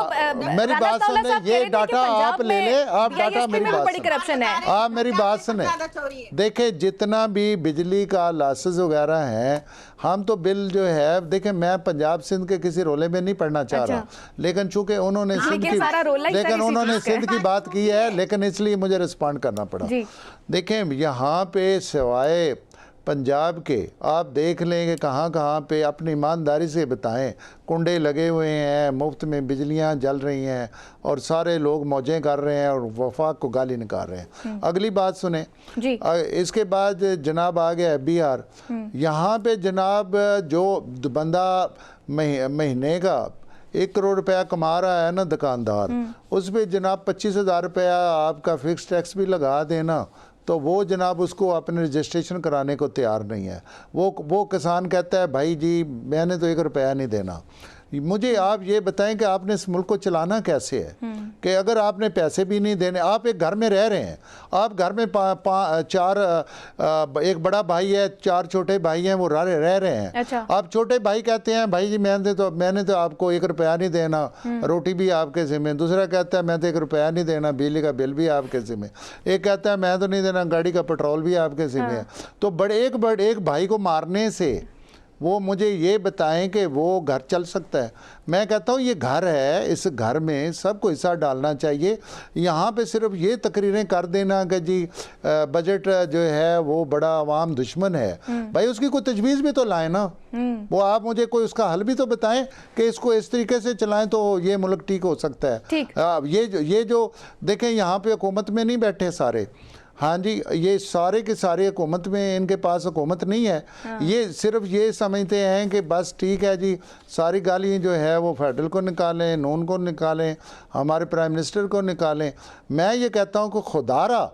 Speaker 2: मेरी बात सुने, ये डाटा आप ले ले, आप डाटा मेरी बात
Speaker 1: बड़ी करप्शन है।
Speaker 2: आप मेरी बात सुने। देखिए जितना भी बिजली का लाइसेंस वगैरह है, हम तो बिल जो है देखें, मैं पंजाब सिंध के किसी रोले में नहीं पढ़ना चाह रहा, लेकिन चूंकि उन्होंने सिंध की बात की है, लेकिन इसलिए मुझे रिस्पॉन्ड करना पड़ा। देखें यहाँ पे सिवाय पंजाब के आप देख लें कि कहाँ कहाँ पे अपनी ईमानदारी से बताएं, कुंडे लगे हुए हैं, मुफ्त में बिजलियाँ जल रही हैं और सारे लोग मौजें कर रहे हैं और वफाक को गाली निकाल रहे हैं। अगली बात सुने जी। इसके बाद जनाब आ गया बिहार। यहाँ पे जनाब जो बंदा महीने का 1 करोड़ रुपया कमा रहा है ना दुकानदार, उस पर जनाब 25,000 रुपया आपका फिक्स टैक्स भी लगा देना, तो वो जनाब उसको अपने रजिस्ट्रेशन कराने को तैयार नहीं है। वो किसान कहता है भाई जी मैंने तो 1 रुपया नहीं देना। मुझे आप ये बताएं कि आपने इस मुल्क को चलाना कैसे है कि अगर आपने पैसे भी नहीं देने, आप एक घर में रह रहे हैं, आप घर में एक बड़ा भाई है, 4 छोटे भाई हैं, वो रह रहे हैं। अच्छा। आप छोटे भाई कहते हैं भाई जी मैंने तो आपको 1 रुपया नहीं देना, रोटी भी आपके ज़िम्मे। दूसरा कहता है मैं तो 1 रुपया नहीं देना, बिजली का बिल भी आपके ज़िम्मे। एक कहता है मैं तो नहीं देना, गाड़ी का पेट्रोल भी आपके ज़िम्मे है। तो एक भाई को मारने से वो मुझे ये बताएं कि वो घर चल सकता है? मैं कहता हूँ ये घर है, इस घर में सबको हिस्सा डालना चाहिए। यहाँ पे सिर्फ ये तकरीरें कर देना कि जी बजट जो है वो बड़ा अवाम दुश्मन है, भाई उसकी कोई तजवीज़ भी तो लाए ना। वो आप मुझे कोई उसका हल भी तो बताएं कि इसको इस तरीके से चलाएं तो ये मुल्क ठीक हो सकता है। ये जो देखें यहाँ पे हुकूमत में नहीं बैठे सारे, हाँ जी, ये सारे के सारे हुकूमत में, इनके पास हुकूमत नहीं है। ये सिर्फ ये समझते हैं कि बस ठीक है जी, सारी गालियाँ जो है वो फेडरल को निकालें, नून को निकालें, हमारे प्राइम मिनिस्टर को निकालें। मैं ये कहता हूँ कि खुदारा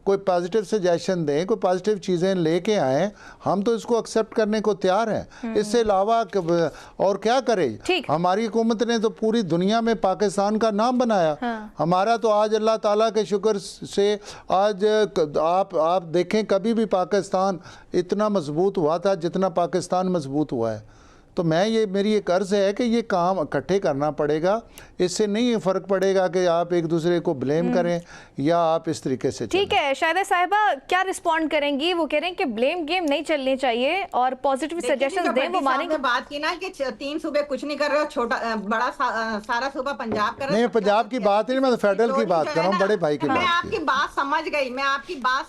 Speaker 2: कोई पॉजिटिव सजेशन दें, कोई पॉजिटिव चीज़ें लेके आएँ, हम तो इसको एक्सेप्ट करने को तैयार हैं। इससे अलावा और क्या करें? हमारी हुकूमत ने तो पूरी दुनिया में पाकिस्तान का नाम बनाया। हमारा तो आज अल्लाह ताला के शुक्र से आज आप देखें, कभी भी पाकिस्तान इतना मजबूत हुआ था जितना पाकिस्तान मजबूत हुआ है। तो मेरी एक अर्ज़ है कि ये काम इकट्ठे करना पड़ेगा। इससे नहीं फ़र्क पड़ेगा कि आप एक दूसरे को ब्लेम करें या आप इस तरीके से।
Speaker 1: ठीक है, शाहिदा साहिबा क्या रिस्पॉन्ड करेंगी? वो कह रहे हैं कि ब्लेम गेम नहीं चलनी चाहिए और पॉजिटिव सजेशन दें। वो मानेंगे?
Speaker 3: बात की ना कि 3 सूबे कुछ नहीं कर रहे हो, छोटा बड़ा सारा सूबा पंजाब कर रहा है।
Speaker 2: नहीं, पंजाब की बात नहीं, मैं तो फेडरल की बात कर रहा हूँ, बड़े भाई की बात।
Speaker 3: मैं आपकी बात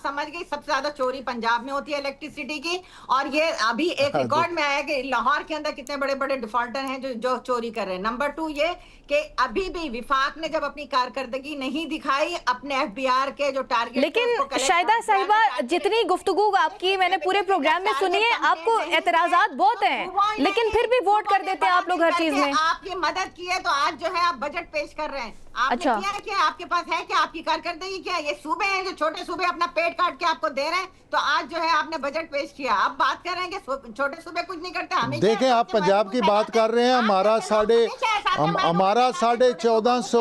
Speaker 3: समझ गई, सबसे ज्यादा चोरी पंजाब में होती है इलेक्ट्रिसिटी की। और ये अभी एक रिकॉर्ड में आया कि लाहौर के अंदर कितने बड़े बड़े डिफॉल्टर हैं जो चोरी कर रहे हैं। नंबर 2 ये कि अभी भी विफाक ने जब अपनी कारकर्दगी नहीं दिखाई अपने एफबीआर के जो टारगेट।
Speaker 1: लेकिन शाहिदा साहिबा जितनी गुफ्तगू आपकी मैंने पूरे प्रोग्राम में सुनी है, आपको एतराजात बहुत हैं, लेकिन फिर भी वोट कर देते हैं आप लोग हर चीज में।
Speaker 3: आपकी मदद की है तो आज जो है आप बजट पेश कर रहे हैं।
Speaker 1: अच्छा,
Speaker 3: क्या आपके पास है क्या? आपकी कारकर्दगी क्या? ये सूबे हैं जो छोटे सूबे अपना पेट काट के आपको दे रहे हैं, तो आज जो है आपने बजट पेश किया। आप बात कर रहे हैं कि छोटे सूबे कुछ नहीं करते। हमें
Speaker 2: देखें, आप पंजाब की बात कर रहे हैं, हमारा 1450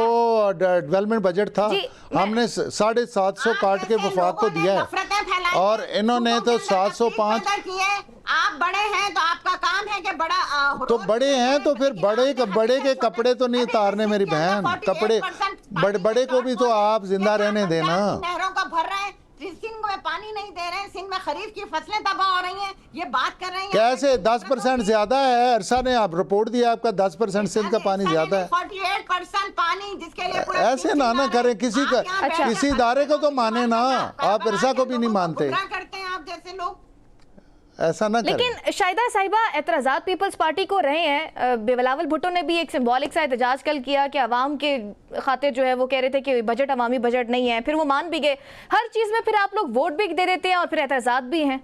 Speaker 2: डेवलपमेंट बजट था, हमने 750 काट के वफाक को दिया है और इन्होंने तो 705
Speaker 3: किए। आप बड़े हैं तो आपका काम है कि बड़ा
Speaker 2: तो बड़े हैं तो फिर बड़े के कपड़े तो नहीं उतारने मेरी बहन। कपड़े बड़े को भी तो आप जिंदा रहने देना।
Speaker 3: नहरों का भर रहे हैं, सिंध में पानी नहीं दे रहे हैं, सिंध में खरीफ की फसलें तबाह हो रही हैं। ये बात कर रहे हैं
Speaker 2: कैसे? 10% ज्यादा है। अरसा ने आप रिपोर्ट दिया, आपका 10% सिंध का पानी ज्यादा है।
Speaker 3: 48% पानी, जिसके लिए
Speaker 2: ऐसे ना करें, किसी इदारे को तो माने ना। आप अरसा को भी नहीं मानते,
Speaker 3: करते हैं आप जैसे लोग,
Speaker 2: ऐसा ना करें।
Speaker 1: लेकिन शाहिदा साहिबा एतराज़ात पीपल्स पार्टी को रहे हैं। बिलावल भुट्टो ने भी एक सिंबॉलिक सा एहतजाज कल किया कि अवाम के खातिर जो है वो कह रहे थे कि बजट अवामी बजट नहीं है, फिर वो मान भी गए। हर चीज़ में फिर आप लोग वोट भी दे देते हैं और फिर एतराज़ात भी हैं।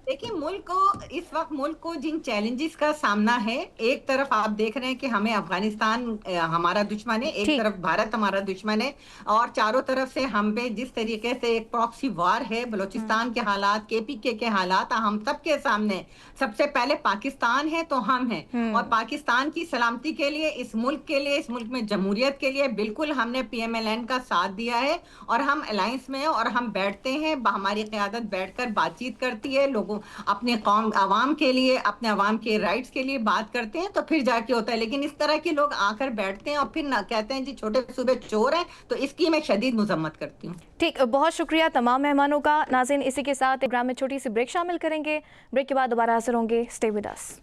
Speaker 3: देखिए, मुल्क को जिन चैलेंजेस का सामना है, एक तरफ आप देख रहे हैं कि हमें अफगानिस्तान हमारा दुश्मन है, एक
Speaker 1: ठीक।
Speaker 3: तरफ भारत हमारा दुश्मन है, और चारों तरफ से हम पे जिस तरीके से एक प्रॉक्सी वार है, बलूचिस्तान के हालात, केपीके के हालात, हम सबके सामने सबसे पहले पाकिस्तान है तो हम हैं, और पाकिस्तान की सलामती के लिए, इस मुल्क में जमहूरियत के लिए बिल्कुल हमने PMLN का साथ दिया है, और हम अलायंस में हैं, और हम बैठते हैं, हमारी क़यादत बैठकर बातचीत करती है, लोगों अपने कौम आवाम के लिए, अपने आवाम के राइट्स के लिए बात करते हैं, तो फिर जाके होता है। लेकिन इस तरह के लोग आकर बैठते हैं और फिर ना कहते हैं जी छोटे सूबे चोर हैं, तो इसकी मैं शदीद मुजम्मत करती हूँ।
Speaker 1: ठीक, बहुत शुक्रिया तमाम मेहमानों का। नाज़रीन, इसी के साथ प्रोग्राम में छोटी सी ब्रेक शामिल करेंगे। ब्रेक के बाद दोबारा हाजिर होंगे। Stay with us.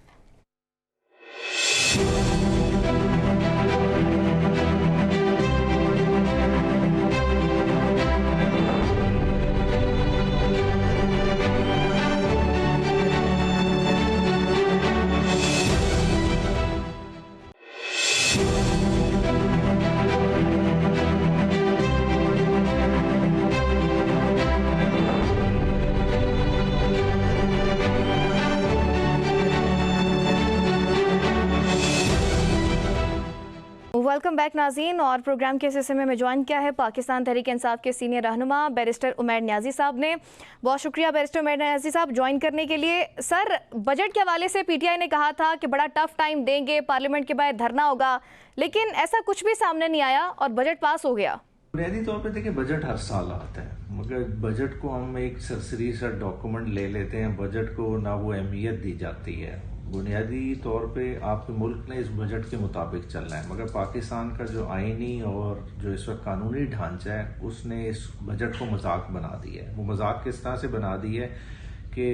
Speaker 1: Welcome back नाज़रीन। और प्रोग्राम के इस हिस्से में ज्वाइन किया है पाकिस्तान तहरीक इंसाफ के सीनियर रहनुमा बैरिस्टर उमैर नियाज़ी साहब ने। बहुत शुक्रिया बैरिस्टर उमैर नियाज़ी साहब ज्वाइन करने के लिए। सर, बजट के हवाले से PTI ने कहा था कि बड़ा टफ टाइम देंगे, पार्लियामेंट के बाहर धरना होगा, लेकिन ऐसा कुछ भी सामने नहीं आया और बजट पास हो गया।
Speaker 5: बुनियादी तौर पे देखिए, बजट हर साल आता है, मगर बजट को हम एक सरसरी सा डॉक्यूमेंट ले लेते हैं, बजट को ना वो अहमियत दी जाती है। बुनियादी तौर पे आपके मुल्क ने इस बजट के मुताबिक चलना है, मगर पाकिस्तान का जो आईनी और जो इस वक्त कानूनी ढांचा है, उसने इस बजट को मजाक बना दिया है। वो मजाक किस तरह से बना दी है कि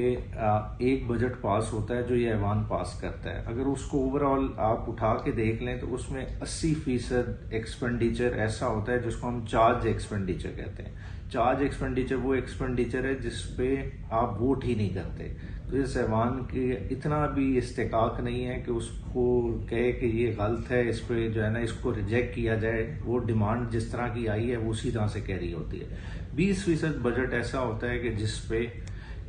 Speaker 5: एक बजट पास होता है जो ये ऐवान पास करता है, अगर उसको ओवरऑल आप उठा के देख लें तो उसमें 80% एक्सपेंडिचर ऐसा होता है जिसको हम चार्ज एक्सपेंडिचर कहते हैं। चार्ज एक्सपेंडिचर वो एक्सपेंडिचर है जिस पे आप वोट ही नहीं करते। तो इस ऐवान के इतना भी इस्तेकाक नहीं है कि उसको कहे कि ये गलत है, इस पे जो है ना इसको रिजेक्ट किया जाए। वो डिमांड जिस तरह की आई है वो उसी तरह से कैरी होती है। 20% बजट ऐसा होता है कि जिस पे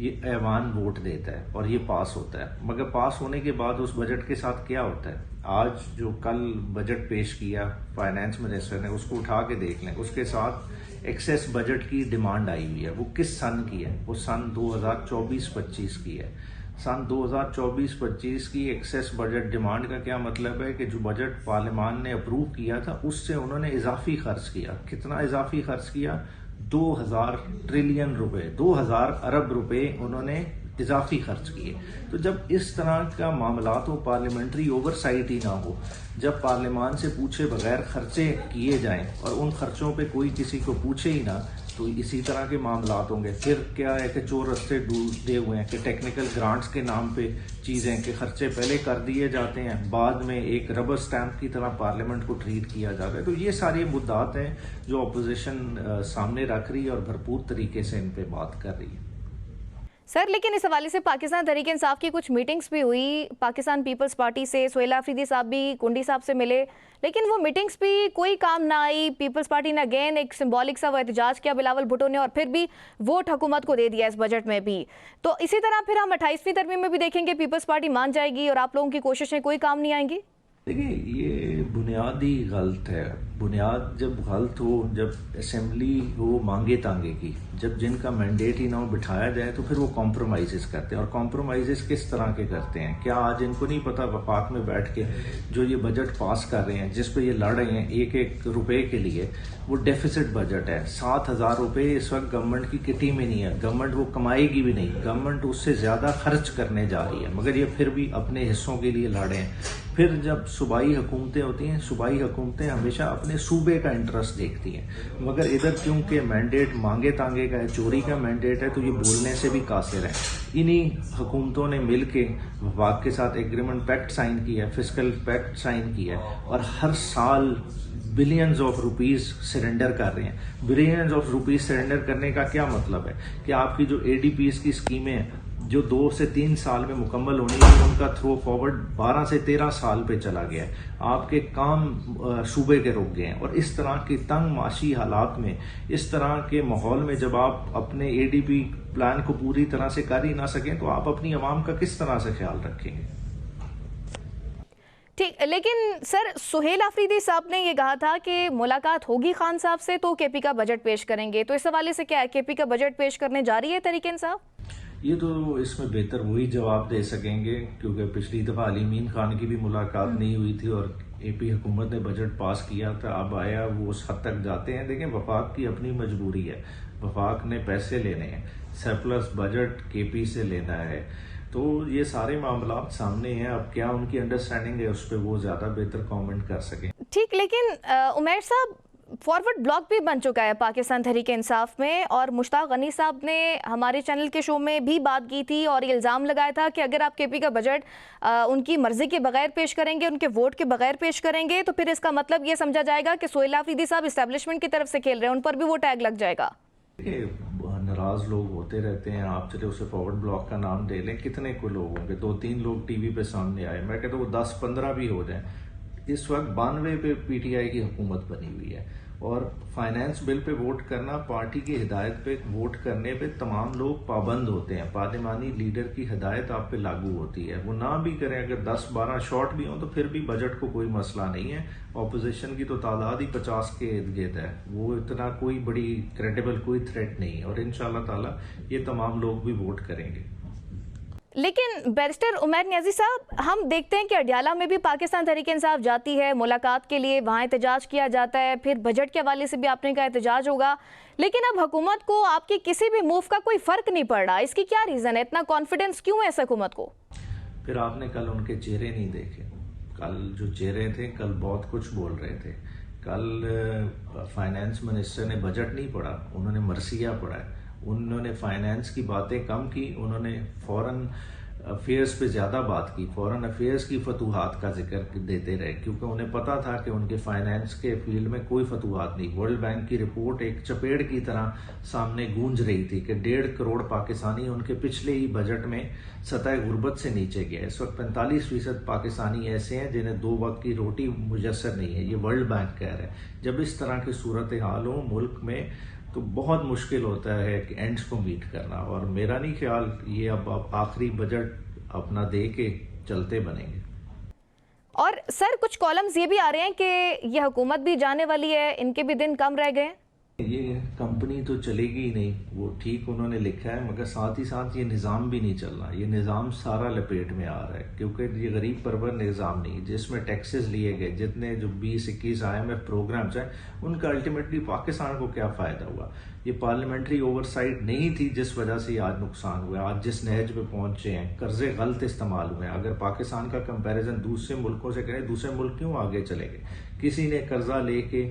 Speaker 5: ये ऐवान वोट देता है और ये पास होता है, मगर पास होने के बाद उस बजट के साथ क्या होता है, आज जो कल बजट पेश किया फाइनेंस मिनिस्टर ने, उसको उठा के देख लें, उसके साथ एक्सेस बजट की डिमांड आई हुई है। वो किस सन की है? वो सन 2024-25 की है। सन 2024-25 की एक्सेस बजट डिमांड का क्या मतलब है कि जो बजट पार्लियामान ने अप्रूव किया था उससे उन्होंने इजाफी खर्च किया। कितना इजाफी खर्च किया? 2000 ट्रिलियन रुपए, 2000 अरब रुपए उन्होंने इजाफी खर्च किए। तो जब इस तरह का मामलात हो, पार्लियामेंट्री ओवरसाइट ही ना हो, जब पार्लियामान से पूछे बगैर खर्चे किए जाएं और उन खर्चों पे कोई किसी को पूछे ही ना, तो इसी तरह के मामलात होंगे। फिर क्या है कि चोर रस्ते ढूंढे हुए हैं कि टेक्निकल ग्रांट्स के नाम पे चीज़ें के खर्चे पहले कर दिए जाते हैं, बाद में एक रबर स्टैंप की तरह पार्लियामेंट को ट्रीट किया जाता है। तो ये सारे मुद्दात हैं जो अपोजिशन सामने रख रही है और भरपूर तरीके से इन पे बात कर रही है।
Speaker 1: सर, लेकिन इस हवाले से पाकिस्तान तहरीक इंसाफ की कुछ मीटिंग्स भी हुई, पाकिस्तान पीपल्स पार्टी से सोहेला अफरीदी साहब भी कुंडी साहब से मिले, लेकिन वो मीटिंग्स भी कोई काम ना आई। पीपल्स पार्टी ने अगेन एक सिंबॉलिक सा वो एहतजाज किया बिलावल भुट्टो ने, और फिर भी वोट हुकूमत को दे दिया इस बजट में भी। तो इसी तरह फिर हम 28वीं तरमीम में भी देखेंगे पीपल्स पार्टी मान जाएगी और आप लोगों की कोशिशें कोई काम नहीं आएंगी।
Speaker 5: देखिए, ये बुनियादी गलत है। बुनियाद जब गलत हो, जब असेंबली हो मांगे तांगे की, जब जिनका मैंडेट ही ना हो बिठाया जाए, तो फिर वो कॉम्प्रोमाइज़ करते हैं। और कॉम्प्रोमाइज़ किस तरह के करते हैं? क्या आज इनको नहीं पता वफाक में बैठ के जो ये बजट पास कर रहे हैं, जिस पे ये लड़ रहे हैं एक एक रुपए के लिए, वो डेफिसिट बजट है। 7000 रुपए इस वक्त गवर्नमेंट की किटी में नहीं है, गवर्नमेंट वो कमाएगी भी नहीं, गवर्नमेंट उससे ज़्यादा खर्च करने जा रही है, मगर ये फिर भी अपने हिस्सों के लिए लड़े हैं। फिर जब सूबाई हुकूमतें होती हैं, सूबाई हुकूमतें हमेशा अपने सूबे का इंटरेस्ट देखती हैं, मगर इधर क्योंकि मैंडेट मांगे तांगे का है, चोरी का मैंडेट है, तो ये बोलने से भी कासिर है। इन्हीं हुकूमतों ने मिल के वफाक के साथ एग्रीमेंट पैक्ट साइन किया है, फिस्कल पैक्ट साइन किया है, और हर साल बिलियंस ऑफ रुपीस सरेंडर कर रहे हैं। बिलियंस ऑफ रुपीस सरेंडर करने का क्या मतलब है कि आपकी जो ADPs की स्कीमें हैं जो 2 से 3 साल में मुकम्मल होनी थी उनका थ्रो फॉरवर्ड 12 से 13 साल पे चला गया है। आपके काम सूबे के रुक गए हैं। और इस तरह की तंग माशी हालात में, इस तरह के माहौल में जब आप अपने ADB प्लान को पूरी तरह से कर ही ना सकें तो आप अपनी आवाम का किस तरह से ख्याल रखेंगे?
Speaker 1: ठीक, लेकिन सर सुहेल आफरीदी साहब ने ये कहा था कि मुलाकात होगी खान साहब से तो KP का बजट पेश करेंगे, तो इस हवाले से क्या है, KP का बजट पेश करने जा रही है तहरीक इंसाफ?
Speaker 5: ये तो इसमें बेहतर वही जवाब दे सकेंगे, क्योंकि पिछली दफा अली मीन खान की भी मुलाकात नहीं हुई थी और AP हुकूमत ने बजट पास किया था। अब आया वो उस हद तक जाते हैं। देखें, वफाक की अपनी मजबूरी है, वफाक ने पैसे लेने हैं, सरप्लस बजट KP से लेना है, तो ये सारे मामला सामने हैं। अब क्या उनकी अंडरस्टैंडिंग है उस पर वो ज्यादा बेहतर कमेंट कर सकें।
Speaker 1: ठीक, लेकिन उमैर साहब, फॉरवर्ड ब्लॉक भी बन चुका है पाकिस्तान तहरीक इंसाफ में, और मुश्ताक गनी साहब ने हमारे चैनल के शो में भी बात की थी और ये इल्ज़ाम लगाया था कि अगर आप KP का बजट उनकी मर्जी के बगैर पेश करेंगे, उनके वोट के बगैर पेश करेंगे, तो फिर इसका मतलब ये समझा जाएगा कि सुहेल आफरीदी साहब इस्टेब्लिशमेंट की तरफ से खेल रहे हैं, उन पर भी वो टैग लग जाएगा।
Speaker 5: नाराज लोग होते रहते हैं। आप चले उसे फॉरवर्ड ब्लॉक का नाम दे लें, कितने को लोग होंगे? 2-3 लोग टीवी पे सामने आए, मैं कहता हूँ वो 10-15 भी हो जाए। इस वक्त 92 पे PTI की हुकूमत बनी हुई है और फाइनेंस बिल पे वोट करना, पार्टी की हिदायत पे वोट करने पे तमाम लोग पाबंद होते हैं। पार्लिमानी लीडर की हिदायत आप पे लागू होती है, वो ना भी करें, अगर 10-12 शॉर्ट भी हों तो फिर भी बजट को कोई मसला नहीं है। ऑपोजिशन की तो तादाद ही 50 के इर्द गिर्द है, वो इतना कोई बड़ी क्रेडिबल कोई थ्रेट नहीं है और इंशाल्लाह ताला ये तमाम लोग भी वोट करेंगे।
Speaker 1: लेकिन बैरिस्टर उमैर नियाजी साहब, हम देखते हैं कि अडियाला में भी पाकिस्तान तहरीक इंसाफ जाती है मुलाकात के लिए, वहाँ एहतजाज किया जाता है, फिर बजट के हवाले से भी आपने कहा एहतजाज होगा, लेकिन अब हुकूमत को आपकी किसी भी मूव का कोई फर्क नहीं पड़ रहा। इसकी क्या रीज़न है, इतना कॉन्फिडेंस क्यों है इस हुकूमत को?
Speaker 5: फिर आपने कल उनके चेहरे नहीं देखे। कल जो चेहरे थे, कल बहुत कुछ बोल रहे थे। कल फाइनेंस मिनिस्टर ने बजट नहीं पढ़ा, उन्होंने मरसिया पढ़ा है। उन्होंने फाइनेंस की बातें कम की, उन्होंने फॉरेन अफेयर्स पे ज़्यादा बात की, फॉरेन अफेयर्स की फतूहात का जिक्र देते रहे, क्योंकि उन्हें पता था कि उनके फाइनेंस के फील्ड में कोई फतूहात नहीं। वर्ल्ड बैंक की रिपोर्ट एक चपेड़ की तरह सामने गूंज रही थी कि 1.5 करोड़ पाकिस्तानी उनके पिछले ही बजट में सतह गुर्बत से नीचे गया। इस वक्त 45% पाकिस्तानी ऐसे हैं जिन्हें 2 वक्त की रोटी मुयस्सर नहीं है, ये वर्ल्ड बैंक कह रहा है। जब इस तरह की सूरत हाल हो मुल्क में तो बहुत मुश्किल होता है कि एंड्स को मीट करना, और मेरा नहीं ख्याल ये अब आखिरी बजट अपना दे के चलते बनेंगे।
Speaker 1: और सर कुछ कॉलम्स ये भी आ रहे हैं कि ये हुकूमत भी जाने वाली है, इनके भी दिन कम रह गए।
Speaker 5: ये कंपनी तो चलेगी ही नहीं, वो ठीक उन्होंने लिखा है, मगर साथ ही साथ ये निज़ाम भी नहीं चल रहा। ये निज़ाम सारा लपेट में आ रहा है, क्योंकि ये गरीब परवर निज़ाम नहीं, जिसमें टैक्सेस लिए गए, जितने जो 20-21 IMF प्रोग्राम्स हैं, उनका अल्टीमेटली पाकिस्तान को क्या फ़ायदा हुआ? ये पार्लियामेंट्री ओवरसाइट नहीं थी जिस वजह से आज नुकसान हुआ। आज जिस नहज पे पहुंचे हैं, कर्जे गलत इस्तेमाल हुए हैं। अगर पाकिस्तान का कंपैरिजन दूसरे मुल्कों से करें, दूसरे मुल्क क्यों आगे चले गए? किसी ने कर्जा लेके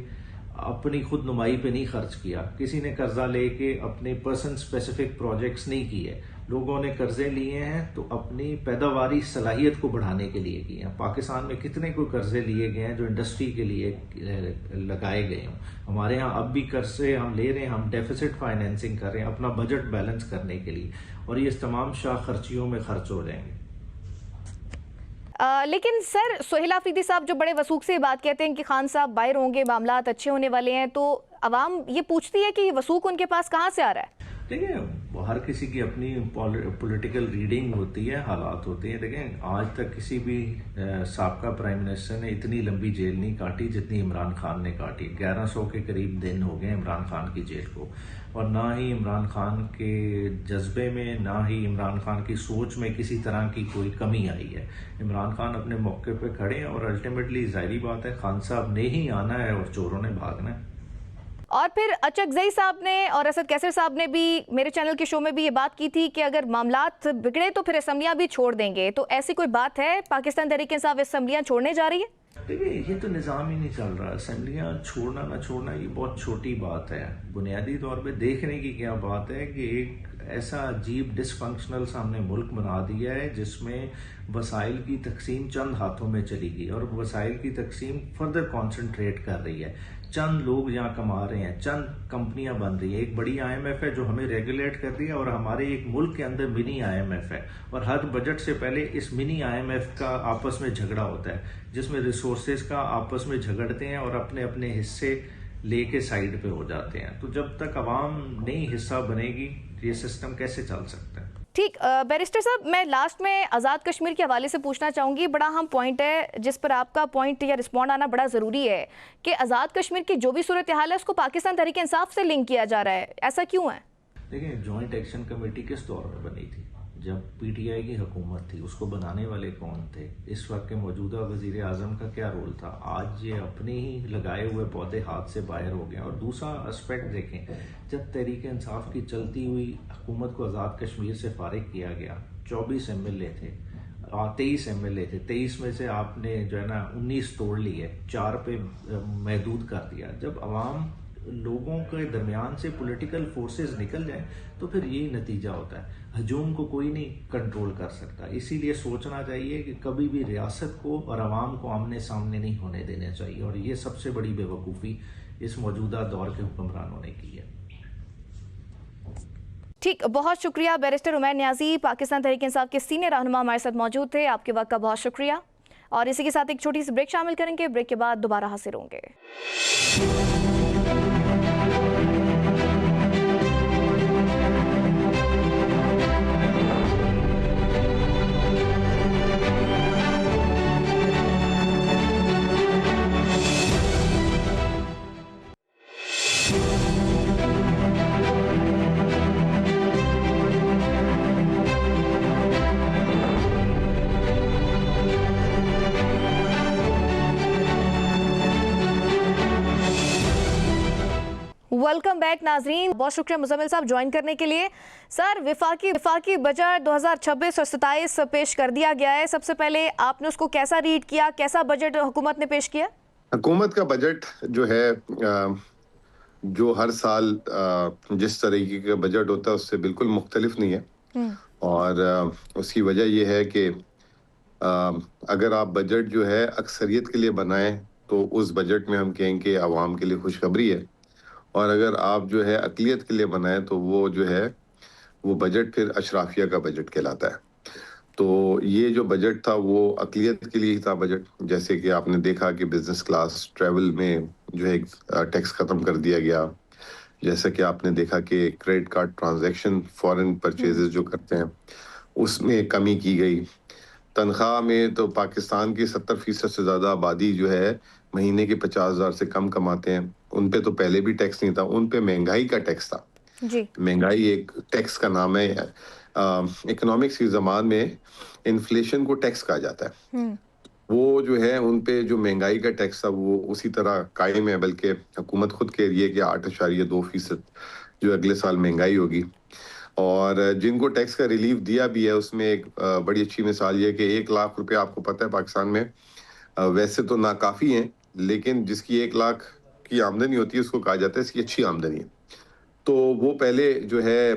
Speaker 5: अपनी खुद नुमाई पे नहीं खर्च किया, किसी ने कर्जा लेके अपने पर्सन स्पेसिफिक प्रोजेक्ट्स नहीं किए। लोगों ने कर्जे लिए हैं तो अपनी पैदावारी सलाहियत को बढ़ाने के लिए किए हैं। पाकिस्तान में कितने कोई कर्जे लिए गए हैं जो इंडस्ट्री के लिए लगाए गए हों। हमारे यहाँ अब भी कर्जे हम ले रहे हैं, हम डेफिसिट फाइनेंसिंग कर रहे हैं अपना बजट बैलेंस करने के लिए, और ये तमाम शाह खर्चियों में खर्च हो जाएंगे।
Speaker 1: लेकिन सर सुहेल आफरीदी साहब जो बड़े वसूख से बात कहते हैं कि खान साहब बाहर होंगे, मामलात अच्छे होने वाले हैं, तो अवाम ये पूछती है कि ये वसूख उनके पास कहाँ से आ रहा है?
Speaker 5: देखिए, हर किसी की अपनी पॉलिटिकल रीडिंग होती है, हालात होते हैं। देखें, आज तक किसी भी साबका प्राइम मिनिस्टर ने इतनी लंबी जेल नहीं काटी जितनी इमरान खान ने काटी। 1100 के करीब दिन हो गए इमरान खान की जेल को, और ना ही इमरान खान के जज्बे में, ना ही इमरान खान की सोच में किसी तरह की कोई कमी आई है। इमरान खान अपने मौके पे खड़े हैं और अल्टीमेटली जाहिर बात है खान साहब ने ही आना है और चोरों ने भागना है।
Speaker 1: और फिर अचकजई साहब ने और असद कैसर साहब ने भी मेरे चैनल के शो में भी ये बात की थी कि अगर मामलात बिगड़े तो फिर असम्बलियां भी छोड़ देंगे, तो ऐसी कोई बात है? पाकिस्तान तहरीक इंसाफ असम्बलियां छोड़ने जा रही है?
Speaker 5: देखिए, ये तो निज़ाम ही नहीं चल रहा। असम्बलियाँ छोड़ना ना छोड़ना ये बहुत छोटी बात है। बुनियादी तौर पे देखने की क्या बात है कि एक ऐसा अजीब डिसफंक्शनल सा हमने मुल्क बना दिया है जिसमें वसाइल की तकसीम चंद हाथों में चली गई और वसाइल की तकसीम फर्दर कॉन्सेंट्रेट कर रही है। चंद लोग यहाँ कमा रहे हैं, चंद कंपनियां बन रही है। एक बड़ी IMF है जो हमें रेगुलेट कर रही है और हमारे एक मुल्क के अंदर मिनी IMF है और हर बजट से पहले इस मिनी IMF का आपस में झगड़ा होता है जिसमें रिसोर्सेज का आपस में झगड़ते हैं और अपने अपने हिस्से लेके साइड पे हो जाते हैं। तो जब तक अवाम नई हिस्सा बनेगी ये सिस्टम कैसे चल सकता है?
Speaker 1: ठीक, बैरिस्टर साहब, मैं लास्ट में आज़ाद कश्मीर के हवाले से पूछना चाहूँगी। बड़ा अहम पॉइंट है जिस पर आपका पॉइंट या रिस्पॉन्ड आना बड़ा ज़रूरी है कि आज़ाद कश्मीर की जो भी सूरत हाल है उसको पाकिस्तान तहरीक इंसाफ से लिंक किया जा रहा है, ऐसा क्यों है?
Speaker 5: देखिए, जॉइंट एक्शन कमेटी किस दौर में बनी थी? जब PTI की हुकूमत थी। उसको बनाने वाले कौन थे? इस वक्त के मौजूदा वजीर आजम का क्या रोल था? आज ये अपने ही लगाए हुए पौधे हाथ से बाहर हो गए। और दूसरा एस्पेक्ट देखें, जब तहरीक इंसाफ की चलती हुई हुकूमत को आज़ाद कश्मीर से फारिग किया गया, 24 MLA थे, 23 MLA थे, 23 में से आपने जो है ना 19 तोड़ लिए, 4 पे महदूद कर दिया। जब अवाम लोगों के दरमियान से पॉलिटिकल फोर्सेस निकल जाए तो फिर यही नतीजा होता है। हजूम को कोई नहीं कंट्रोल कर सकता। इसीलिए सोचना चाहिए कि कभी भी रियासत को और अवाम को आमने सामने नहीं होने देना चाहिए और ये सबसे बड़ी बेवकूफ़ी इस मौजूदा दौर के हुक्मरानों ने की है।
Speaker 1: ठीक, बहुत शुक्रिया। बैरिस्टर उमैर नियाजी पाकिस्तान तहरीक इंसाफ के सीनियर रहनुमा हमारे साथ मौजूद थे। आपके वक्त का बहुत शुक्रिया। और इसी के साथ एक छोटी सी ब्रेक शामिल करेंगे। ब्रेक के बाद दोबारा हाजिर होंगे। वेलकम बैक नाजरीन, बहुत शुक्रिया मुजम्मिल साहब ज्वाइन करने के लिए। सर, विफाकी बजट 2026 और 27 पेश कर दिया गया है। सबसे पहले आपने उसको कैसा रीड किया? कैसा बजट हुकूमत ने पेश किया?
Speaker 6: हुकूमत का बजट जो है जो हर साल जिस तरीके का बजट होता है उससे बिल्कुल मुख्तलिफ नहीं है। और उसकी वजह यह है कि अगर आप बजट जो है अक्सरियत के लिए बनाएं तो उस बजट में हम कहेंगे आवाम के लिए खुशखबरी है, और अगर आप जो है अक़लियत के लिए बनाएं तो वो जो है वो बजट फिर अशराफिया का बजट कहलाता है। तो ये जो बजट था वो अक़लियत के लिए ही था बजट। जैसे कि आपने देखा कि बिजनेस क्लास ट्रैवल में जो है टैक्स ख़त्म कर दिया गया। जैसा कि आपने देखा कि credit card transaction foreign purchases जो करते हैं उसमें कमी की गई। तनख्वाह में तो पाकिस्तान की 70% से ज़्यादा आबादी जो है महीने के 50,000 से कम कमाते हैं। उन पे तो पहले भी टैक्स नहीं था, उन पे महंगाई का टैक्स था जी। महंगाई एक टैक्स का नाम है। इकोनॉमिक्स की ज़बान में इन्फ्लेशन को टैक्स कहा जाता है। वो जो है उन पे जो महंगाई का टैक्स था वो उसी तरह कायम है, बल्कि हुकूमत खुद कह रही है कि 8.2% जो अगले साल महंगाई होगी। और जिनको टैक्स का रिलीफ दिया भी है उसमें एक बड़ी अच्छी मिसाल ये है कि 1 लाख रुपए, आपको पता है पाकिस्तान में वैसे तो नाकाफ़ी हैं, लेकिन जिसकी 1 लाख की आमदनी होती है उसको कहा जाता है इसकी अच्छी आमदनी है। तो वो पहले जो है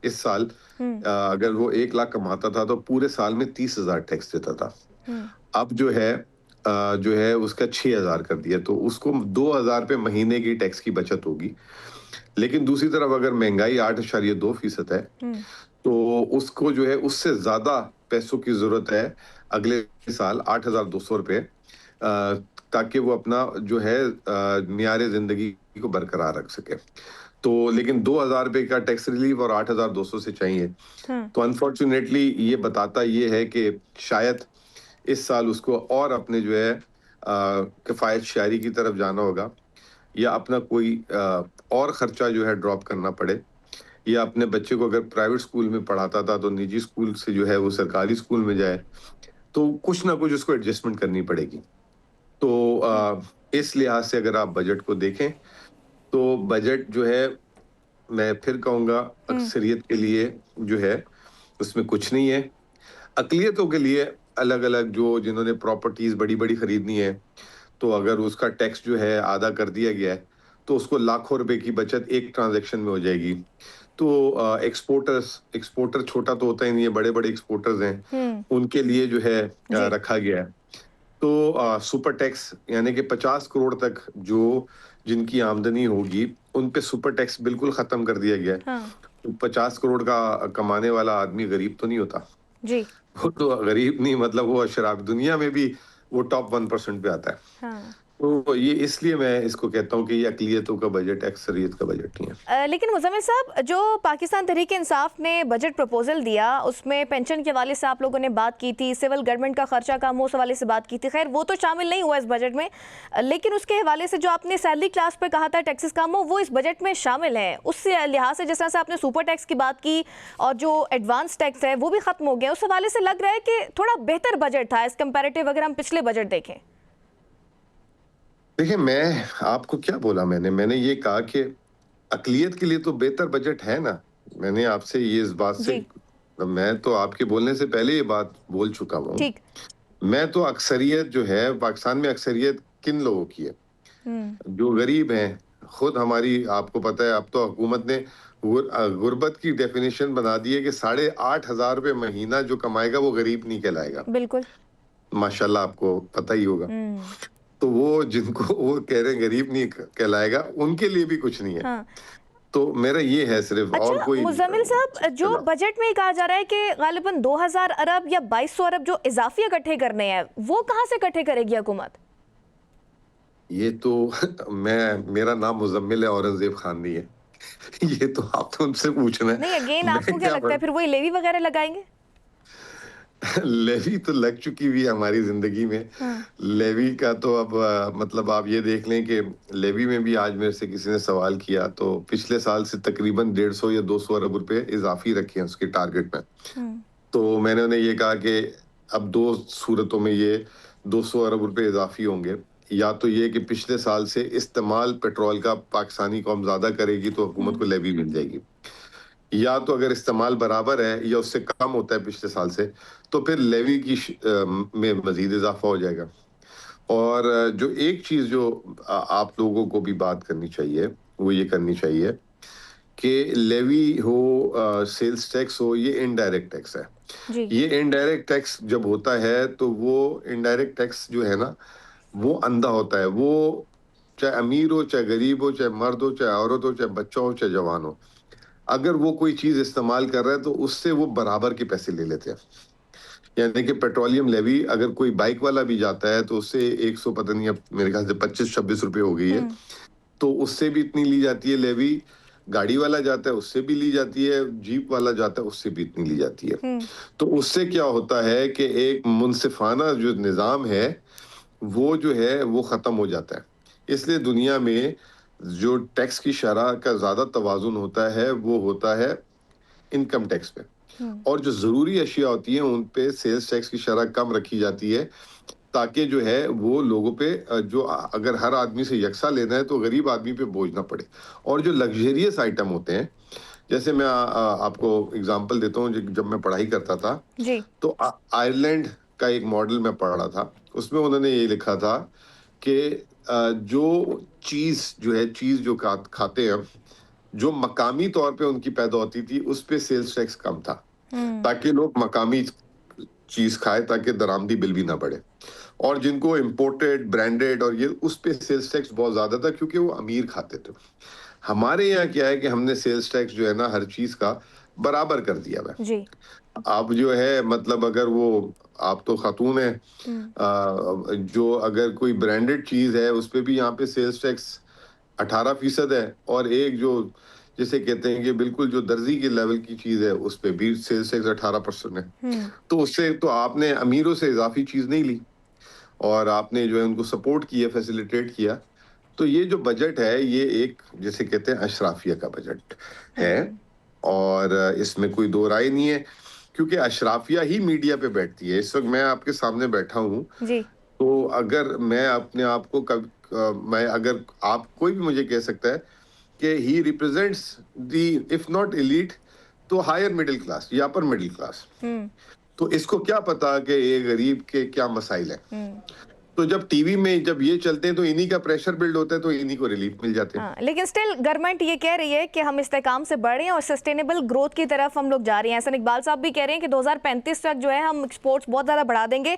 Speaker 6: इस साल अगर वो 1 लाख कमाता था तो पूरे साल में 30,000 टैक्स देता था। अब जो है उसका 6,000 कर दिया, तो उसको 2,000 रुपये महीने की टैक्स की बचत होगी। लेकिन दूसरी तरफ अगर महंगाई 8.2% है तो उसको जो है उससे ज्यादा पैसों की जरूरत है अगले साल 8,200 रुपये, ताकि वो अपना जो है मियारे जिंदगी को बरकरार रख सके। तो लेकिन 2,000 रुपये का टैक्स रिलीफ और 8,200 से चाहिए। तो अनफॉर्चुनेटली ये बताता ये है कि शायद इस साल उसको और अपने जो है किफायत शायरी की तरफ जाना होगा, या अपना कोई और खर्चा जो है ड्रॉप करना पड़े, या अपने बच्चे को अगर प्राइवेट स्कूल में पढ़ाता था तो निजी स्कूल से जो है वो सरकारी स्कूल में जाए, तो कुछ ना कुछ उसको एडजस्टमेंट करनी पड़ेगी। तो इस लिहाज से अगर आप बजट को देखें तो बजट जो है मैं फिर कहूँगा अक्सरियत के लिए जो है उसमें कुछ नहीं है। अक़लियतों के लिए अलग अलग जो जिन्होंने प्रॉपर्टीज बड़ी बड़ी खरीदनी है, तो अगर उसका टैक्स जो है आधा कर दिया गया है तो उसको लाखों रुपए की बचत एक ट्रांजैक्शन में हो जाएगी। तो एक्सपोर्टर छोटा तो होता ही नहीं है, बड़े बड़े एक्सपोर्टर्स हैं, उनके लिए जो है रखा गया है। तो सुपर टैक्स यानी कि 50 करोड़ तक जो जिनकी आमदनी होगी उन पे सुपर टैक्स बिल्कुल खत्म कर दिया गया है।
Speaker 1: हाँ
Speaker 6: 50 करोड़ का कमाने वाला आदमी गरीब तो नहीं होता,
Speaker 1: जी
Speaker 6: वो तो गरीब नहीं, मतलब वो शराब दुनिया में भी वो टॉप 1% पे आता है।
Speaker 1: हाँ
Speaker 6: तो ये इसलिए मैं इसको कहता हूँ कि ये अकलियतों का बजट है, अक्सरियत का बजट नहीं है।
Speaker 1: लेकिन मुज़म्मिल साहब, जो पाकिस्तान तहरीक इंसाफ ने बजट प्रपोजल दिया उसमें पेंशन के हवाले से आप लोगों ने बात की थी, सिविल गवर्नमेंट का खर्चा कम हो उस हवाले से बात की थी, खैर वो तो शामिल नहीं हुआ इस बजट में, लेकिन उसके हवाले से जो आपने सैलरी क्लास पर कहा था टैक्सेस कम हो वो इस बजट में शामिल है। उस लिहाज से जिस तरह से आपने सुपर टैक्स की बात की और जो एडवांस टैक्स है वो भी खत्म हो गया, उस हवाले से लग रहा है कि थोड़ा बेहतर बजट था एज कंपेरेटिव अगर हम पिछले बजट देखें।
Speaker 6: देखिए, मैं आपको क्या बोला, मैंने ये कहा कि अकलियत के लिए तो बेहतर बजट है ना। मैंने आपसे ये इस बात से, मैं तो आपके बोलने से पहले ये बात बोल चुका हूँ।
Speaker 1: ठीक।
Speaker 6: मैं तो अक्सरियत जो है पाकिस्तान में, अक्सरियत किन लोगों की है? जो गरीब हैं। खुद हमारी, आपको पता है, अब तो हुकूमत ने गुर्बत की डेफिनेशन बना दी है कि 8,500 रुपए महीना जो कमाएगा वो गरीब नहीं कहलाएगा।
Speaker 1: बिल्कुल
Speaker 6: माशाल्लाह, आपको पता ही होगा। तो वो जिनको वो कह रहे हैं गरीब नहीं कहलाएगा, उनके लिए भी कुछ नहीं है।
Speaker 1: हाँ।
Speaker 6: तो मेरा ये है सिर्फ, और कोई।
Speaker 1: मुज़म्मिल साहब, जो बजट में कहा जा रहा है कि गालिबन 2000 अरब या 2200 अरब जो इजाफी इकट्ठे करने हैं, वो कहाँ से इकट्ठे करेगी हुकूमत?
Speaker 6: ये तो मेरा नाम मुजम्मिल है, औरंगजेब खान नहीं है। ये तो आप तो उनसे पूछना है।
Speaker 1: नहीं, अगेन आपको क्या लगता है फिर वही लेवी वगैरह लगाएंगे?
Speaker 6: लेवी तो लग चुकी हुई है हमारी जिंदगी में। लेवी का तो अब मतलब आप ये देख लें कि लेवी में भी आज मेरे से किसी ने सवाल किया, तो पिछले साल से तकरीबन 150 या 200 अरब रुपए इजाफी रखे हैं उसके टारगेट में। तो मैंने उन्हें ये कहा कि अब दो सूरतों में ये 200 अरब रुपए इजाफी होंगे, या तो ये कि पिछले साल से इस्तेमाल पेट्रोल का पाकिस्तानी कौम ज्यादा करेगी तो हुकूमत को लेवी मिल जाएगी, या तो अगर इस्तेमाल बराबर है या उससे कम होता है पिछले साल से तो फिर लेवी की में मजीद इजाफा हो जाएगा। और जो एक चीज जो आप लोगों को भी बात करनी चाहिए वो ये करनी चाहिए कि लेवी हो, सेल्स टैक्स हो, ये इनडायरेक्ट टैक्स है।
Speaker 1: जी।
Speaker 6: ये इनडायरेक्ट टैक्स जब होता है तो वो इनडायरेक्ट टैक्स जो है ना, वो अंधा होता है। वो चाहे अमीर हो, चाहे गरीब हो, चाहे मर्द हो, चाहे औरत हो, चाहे बच्चा हो, चाहे जवान हो, अगर वो कोई चीज इस्तेमाल कर रहा है तो उससे वो बराबर के पैसे ले लेते हैं। यानी कि पेट्रोलियम लेवी, अगर कोई बाइक वाला भी जाता है तो उससे 100, पता नहीं, अब मेरे ख्याल से 25-26 रुपए हो गई है, तो उससे भी इतनी ली जाती है लेवी। गाड़ी वाला जाता है उससे भी ली जाती है, जीप वाला जाता है उससे भी इतनी ली जाती है। तो उससे क्या होता है कि एक मुनसिफाना जो निजाम है वो जो है वो खत्म हो जाता है। इसलिए दुनिया में जो टैक्स की शरह का ज्यादा तवाजुन होता है वो होता है इनकम टैक्स पे, और जो जरूरी अशिया होती हैं उन पे सेल्स टैक्स की शरह कम रखी जाती है, ताकि जो है वो लोगों पे जो अगर हर आदमी से यकसा लेना है तो गरीब आदमी पे बोझ ना पड़े। और जो लग्जरियस आइटम होते हैं, जैसे मैं आपको एग्जांपल देता हूँ, जब मैं पढ़ाई करता था
Speaker 1: जी।
Speaker 6: तो आयरलैंड का एक मॉडल मैं पढ़ रहा था, उसमें उन्होंने ये लिखा था कि जो चीज जो खाते हैं, जो मकामी तौर पे उनकी पैदा होती थी उस पे सेल्स टैक्स कम था, ताकि लोग मकामी चीज खाए, ताकि दरामदी बिल भी ना बढ़े। और जिनको इम्पोर्टेड, ब्रांडेड और ये, उस पे सेल्स टैक्स बहुत ज्यादा था क्योंकि वो अमीर खाते थे। हमारे यहाँ क्या है कि हमने सेल्स टैक्स जो है ना हर चीज का बराबर कर दिया है।
Speaker 1: जी।
Speaker 6: आप जो है मतलब अगर वो, आप तो खातून है, जो अगर कोई ब्रांडेड चीज है उस पे भी यहाँ पे सेल्स टैक्स 18% है, और एक जो जिसे कहते हैं कि बिल्कुल जो दर्जी के लेवल की चीज है उस पे भी सेल्स टैक्स 18% है। तो उससे तो आपने अमीरों से इजाफी चीज नहीं ली और आपने जो है उनको सपोर्ट किया, फैसिलिटेट किया। तो ये जो बजट है ये एक, जिसे कहते हैं, अशराफिया का बजट है, और इसमें कोई दो राय नहीं है, क्योंकि अशराफिया ही मीडिया पे बैठती है। इस वक्त मैं आपके सामने बैठा हूँ, तो अगर मैं अपने आप को मैं अगर आप कोई भी मुझे कह सकता है कि ही represents the, if not elite तो हायर मिडिल क्लास या अपर मिडिल क्लास, तो इसको क्या पता कि ये गरीब के क्या मसाइल हैं। तो जब टीवी में जब ये चलते हैं तो इन्हीं का प्रेशर बिल्ड होता है, तो इन्हीं को रिलीफ मिल जाते हैं।
Speaker 1: हाँ, लेकिन स्टिल गवर्नमेंट ये कह रही है कि हम इस्तेकाम से बढ़ रहे हैं और सस्टेनेबल ग्रोथ की तरफ हम लोग जा रहे हैं। ऐसा इकबाल साहब भी कह रहे हैं कि 2035 तक जो है हम एक्सपोर्ट्स बहुत ज़्यादा बढ़ा देंगे।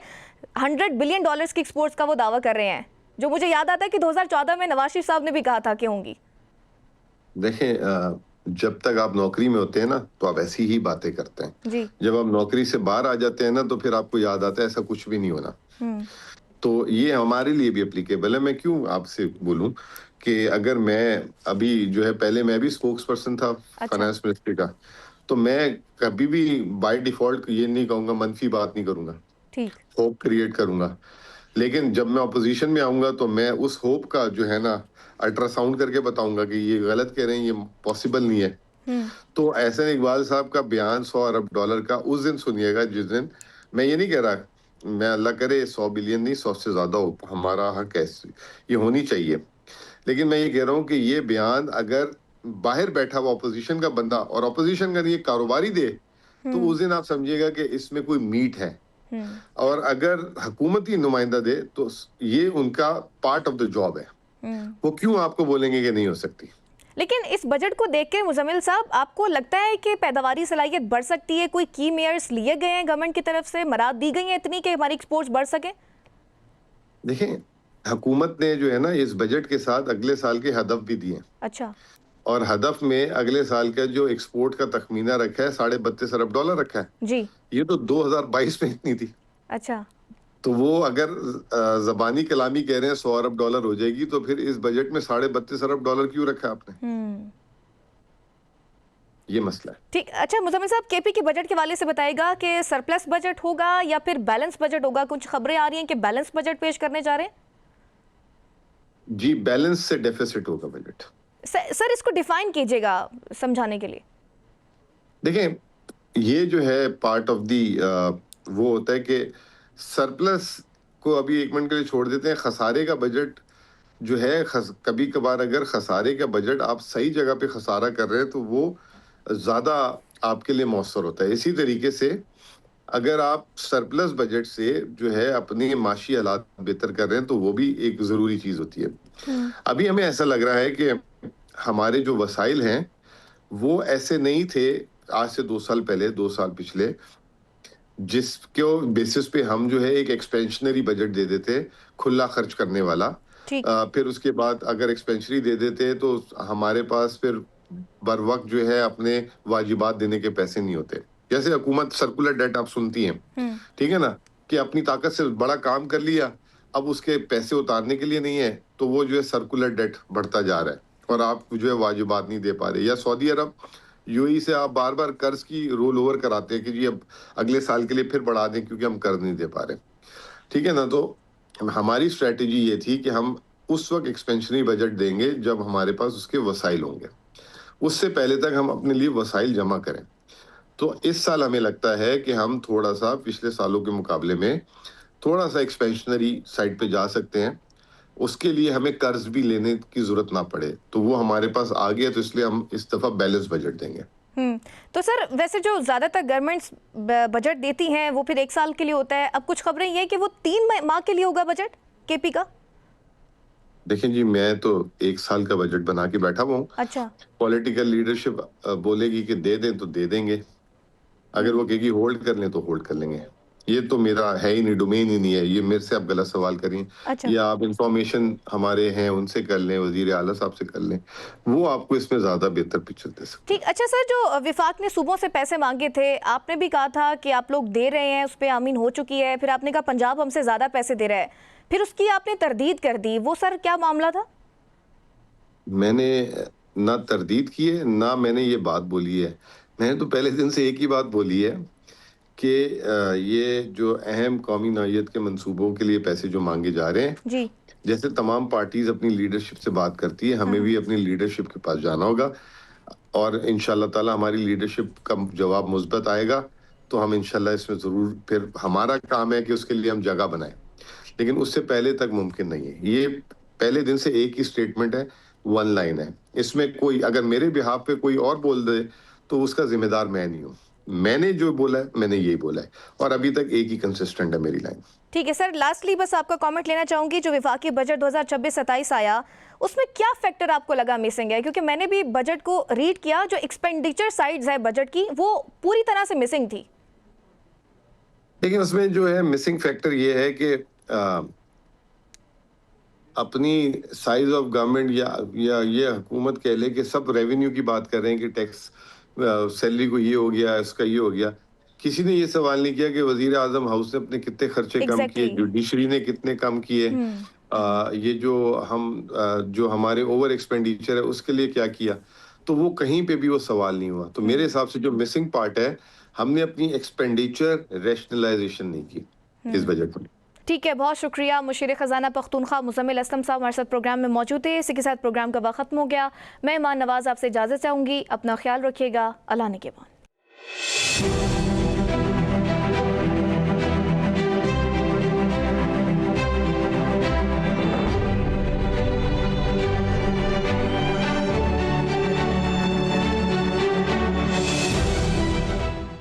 Speaker 1: $100 बिलियन की एक्सपोर्ट्स का वो दावा कर रहे हैं, जो मुझे याद आता है कि 2014 में नवाज शरीफ साहब ने भी कहा था कि होंगी।
Speaker 6: देखें, जब तक आप नौकरी में होते हैं ना तो आप ऐसी ही बातें करते हैं
Speaker 1: जी।
Speaker 6: जब आप नौकरी से बाहर आ जाते हैं ना तो फिर आपको याद आता है ऐसा कुछ भी नहीं होना। तो ये हमारे लिए भी एप्लीकेबल है। मैं क्यों आपसे बोलूं कि अगर मैं अभी जो है, पहले मैं भी स्पोक्स पर्सन था फाइनेंस मिनिस्ट्री का, तो मैं कभी भी बाय डिफॉल्ट ये नहीं कहूंगा, मनफी बात नहीं करूंगा,
Speaker 1: ठीक।
Speaker 6: होप क्रिएट करूंगा। लेकिन जब मैं ऑपोजिशन में आऊंगा तो मैं उस होप का जो है ना अल्ट्रासाउंड करके बताऊंगा कि ये गलत कह रहे हैं, ये पॉसिबल नहीं है। तो एहसन इकबाल साहब का बयान $100 अरब का उस दिन सुनिएगा जिस दिन, मैं ये नहीं कह रहा, मैं अल्लाह करे 100 बिलियन नहीं 100 से ज्यादा हो, हमारा हक ऐसे ये होनी चाहिए। लेकिन मैं ये कह रहा हूँ कि ये बयान अगर बाहर बैठा हुआ ऑपोजिशन का बंदा और ऑपोजिशन का ये कारोबारी दे तो उस दिन आप समझिएगा कि इसमें कोई मीट है। और अगर हुकूमती नुमाइंदा दे तो ये उनका पार्ट ऑफ द जॉब है। वो क्यों आपको बोलेंगे कि नहीं हो सकती।
Speaker 1: लेकिन इस बजट को देख के मुजम्मिल साहब, आपको लगता है कि पैदावारी सलाहियत बढ़ सकती है? कोई की मेयर्स लिए गए हैं गवर्नमेंट की तरफ से, मराद दी गई हैं इतनी कि हमारी एक्सपोर्ट्स बढ़ सके?
Speaker 6: देखें, हुकूमत ने जो है ना इस बजट के साथ अगले साल के हदफ भी दिए।
Speaker 1: अच्छा।
Speaker 6: और हदफ में अगले साल का जो एक्सपोर्ट का तखमीना रखा है $32.5 अरब रखा है
Speaker 1: जी।
Speaker 6: ये तो 2022 में इतनी थी।
Speaker 1: अच्छा।
Speaker 6: तो वो अगर जबानी कलामी कह रहे हैं $100 अरब हो जाएगी तो फिर इस बजट में $32.5 अरब क्यों रखा आपने? ये मसला है।
Speaker 1: ठीक। अच्छा मुजम्मिल साहब, केपी के बजट के वाले से बताएगा कि सरप्लस बजट होगा या फिर बैलेंस बजट होगा? कुछ खबरें आ रही हैं कि बैलेंस बजट पेश करने जा रहे हैं।
Speaker 6: जी, बैलेंस से डेफिसिट होगा बजट।
Speaker 1: सर इसको डिफाइन कीजिएगा समझाने के लिए।
Speaker 6: देखें, ये जो है पार्ट ऑफ दी वो होता है कि सरप्लस को अभी एक मिनट के लिए छोड़ देते हैं। खसारे का बजट जो है, कभी कभार अगर खसारे का बजट आप सही जगह पे खसारा कर रहे हैं तो वो ज्यादा आपके लिए मौसर होता है। इसी तरीके से अगर आप सरप्लस बजट से जो है अपनी माशी हालात बेहतर कर रहे हैं तो वो भी एक जरूरी चीज होती है। अभी हमें ऐसा लग रहा है कि हमारे जो वसाइल हैं वो ऐसे नहीं थे आज से 2 साल पहले, 2 साल पिछले, जिसके बेसिस पे हम जो है एक एक्सपेंशनरी बजट दे देते, खुला खर्च करने वाला। फिर उसके बाद अगर एक्सपेंशनरी दे देते तो हमारे पास फिर बर वक्त जो है अपने वाजिबात देने के पैसे नहीं होते। जैसे हुकूमत सर्कुलर डेट आप सुनती हैं, ठीक है ना, कि अपनी ताकत से बड़ा काम कर लिया, अब उसके पैसे उतारने के लिए नहीं है तो वो जो है सर्कुलर डेट बढ़ता जा रहा है और आप जो है वाजिबात नहीं दे पा रहे। या सऊदी अरब, यूएई से आप बार बार कर्ज की रोल ओवर कराते हैं कि जी अब अगले साल के लिए फिर बढ़ा दें क्योंकि हम कर्ज नहीं दे पा रहे, ठीक है ना। तो हमारी स्ट्रेटेजी ये थी कि हम उस वक्त एक्सपेंशनरी बजट देंगे जब हमारे पास उसके वसाइल होंगे, उससे पहले तक हम अपने लिए वसाइल जमा करें। तो इस साल हमें लगता है कि हम थोड़ा सा पिछले सालों के मुकाबले में थोड़ा सा एक्सपेंशनरी साइड पे जा सकते हैं। उसके लिए हमें कर्ज भी लेने की जरूरत ना पड़े, तो वो हमारे पास आ गया, तो इसलिए हम इस दफा बैलेंस बजट देंगे।
Speaker 1: तो सर वैसे जो ज्यादातर गवर्नमेंट्स बजट देती हैं वो फिर 1 साल के लिए होता है। अब कुछ खबरें ये कि वो 3 माह के लिए होगा बजट केपी का।
Speaker 6: देखें जी, मैं तो 1 साल का बजट बना के बैठा हुआ हूँ।
Speaker 1: अच्छा।
Speaker 6: पॉलिटिकल लीडरशिप बोलेगी कि दे दें तो दे देंगे, अगर वो कहेगी होल्ड कर लें तो होल्ड कर लेंगे। ये तो मेरा है ही नहीं, डोमेन ही नहीं है। ये मेरे से आप गलत सवाल करें।
Speaker 1: अच्छा।
Speaker 6: या आप इंफॉर्मेशन हमारे हैं उनसे कर लें, वजीर आला साहब से कर लें, वो आपको इसमें ज्यादा बेहतर पिक्चर दे सकते।
Speaker 1: ठीक। अच्छा सर, जो विफाक ने सूबों से पैसे मांगे थे, आपने भी कहा था कि आप लोग दे रहे हैं, उस पर आमीन हो चुकी है। फिर आपने कहा पंजाब हमसे ज्यादा पैसे दे रहा है, फिर उसकी आपने तरदीद कर दी। वो सर क्या मामला था?
Speaker 6: मैंने ना तरदीद की है ना मैंने ये बात बोली है। मैंने तो पहले दिन से एक ही बात बोली है कि ये जो अहम कौमी नौइयत के मंसूबों के लिए पैसे जो मांगे जा रहे हैं
Speaker 1: जी,
Speaker 6: जैसे तमाम पार्टीज अपनी लीडरशिप से बात करती है, हमें भी अपनी लीडरशिप के पास जाना होगा और इंशाल्लाह ताला हमारी लीडरशिप का जवाब मुस्बत आएगा तो हम इंशाल्लाह इसमें जरूर, फिर हमारा काम है कि उसके लिए हम जगह बनाएं, लेकिन उससे पहले तक मुमकिन नहीं है। ये पहले दिन से एक ही स्टेटमेंट है, 1 लाइन है। इसमें कोई अगर मेरे बिहाफ पे कोई और बोल दे तो उसका जिम्मेदार मैं नहीं हूँ। मैंने जो बोला है मैंने यही बोला है और अभी तक एक ही कंसिस्टेंट है मेरी लाइन।
Speaker 1: ठीक है सर, लास्टली बस आपका कमेंट लेना चाहूंगी, जो विफाकी बजट 2026-27 आया उसमें क्या फैक्टर आपको लगा मिसिंग है? क्योंकि मैंने भी बजट को रीड किया, जो एक्सपेंडिचर साइड्स है बजट की वो पूरी तरह से मिसिंग थी।
Speaker 6: लेकिन उसमें जो है मिसिंग फैक्टर ये है कि अपनी साइज ऑफ गवर्नमेंट या ये हुकूमत कह ले कि सब रेवेन्यू की बात कर रहे हैं कि टैक्स सैलरी को ये हो गया, इसका ये हो गया। किसी ने ये सवाल नहीं किया कि वजीर आजम हाउस ने अपने कितने खर्चे कम किए, जुडिशरी ने कितने कम किए, ये जो हमारे ओवर एक्सपेंडिचर है उसके लिए क्या किया। तो वो कहीं पे भी वो सवाल नहीं हुआ। तो मेरे हिसाब से जो मिसिंग पार्ट है, हमने अपनी एक्सपेंडिचर रैशनलाइजेशन नहीं की इस बजट में।
Speaker 1: ठीक है, बहुत शुक्रिया। मुशीर खजाना पख्तूनख्वा मुज़म्मिल असलम साहब हमारे साथ प्रोग्राम में मौजूद थे। इसी के साथ प्रोग्राम का वक्त खत्म हो गया। मैं ईमान नवाज आपसे इजाज़त चाहूँगी। अपना ख्याल रखिएगा। अल्लाह ने के बाद।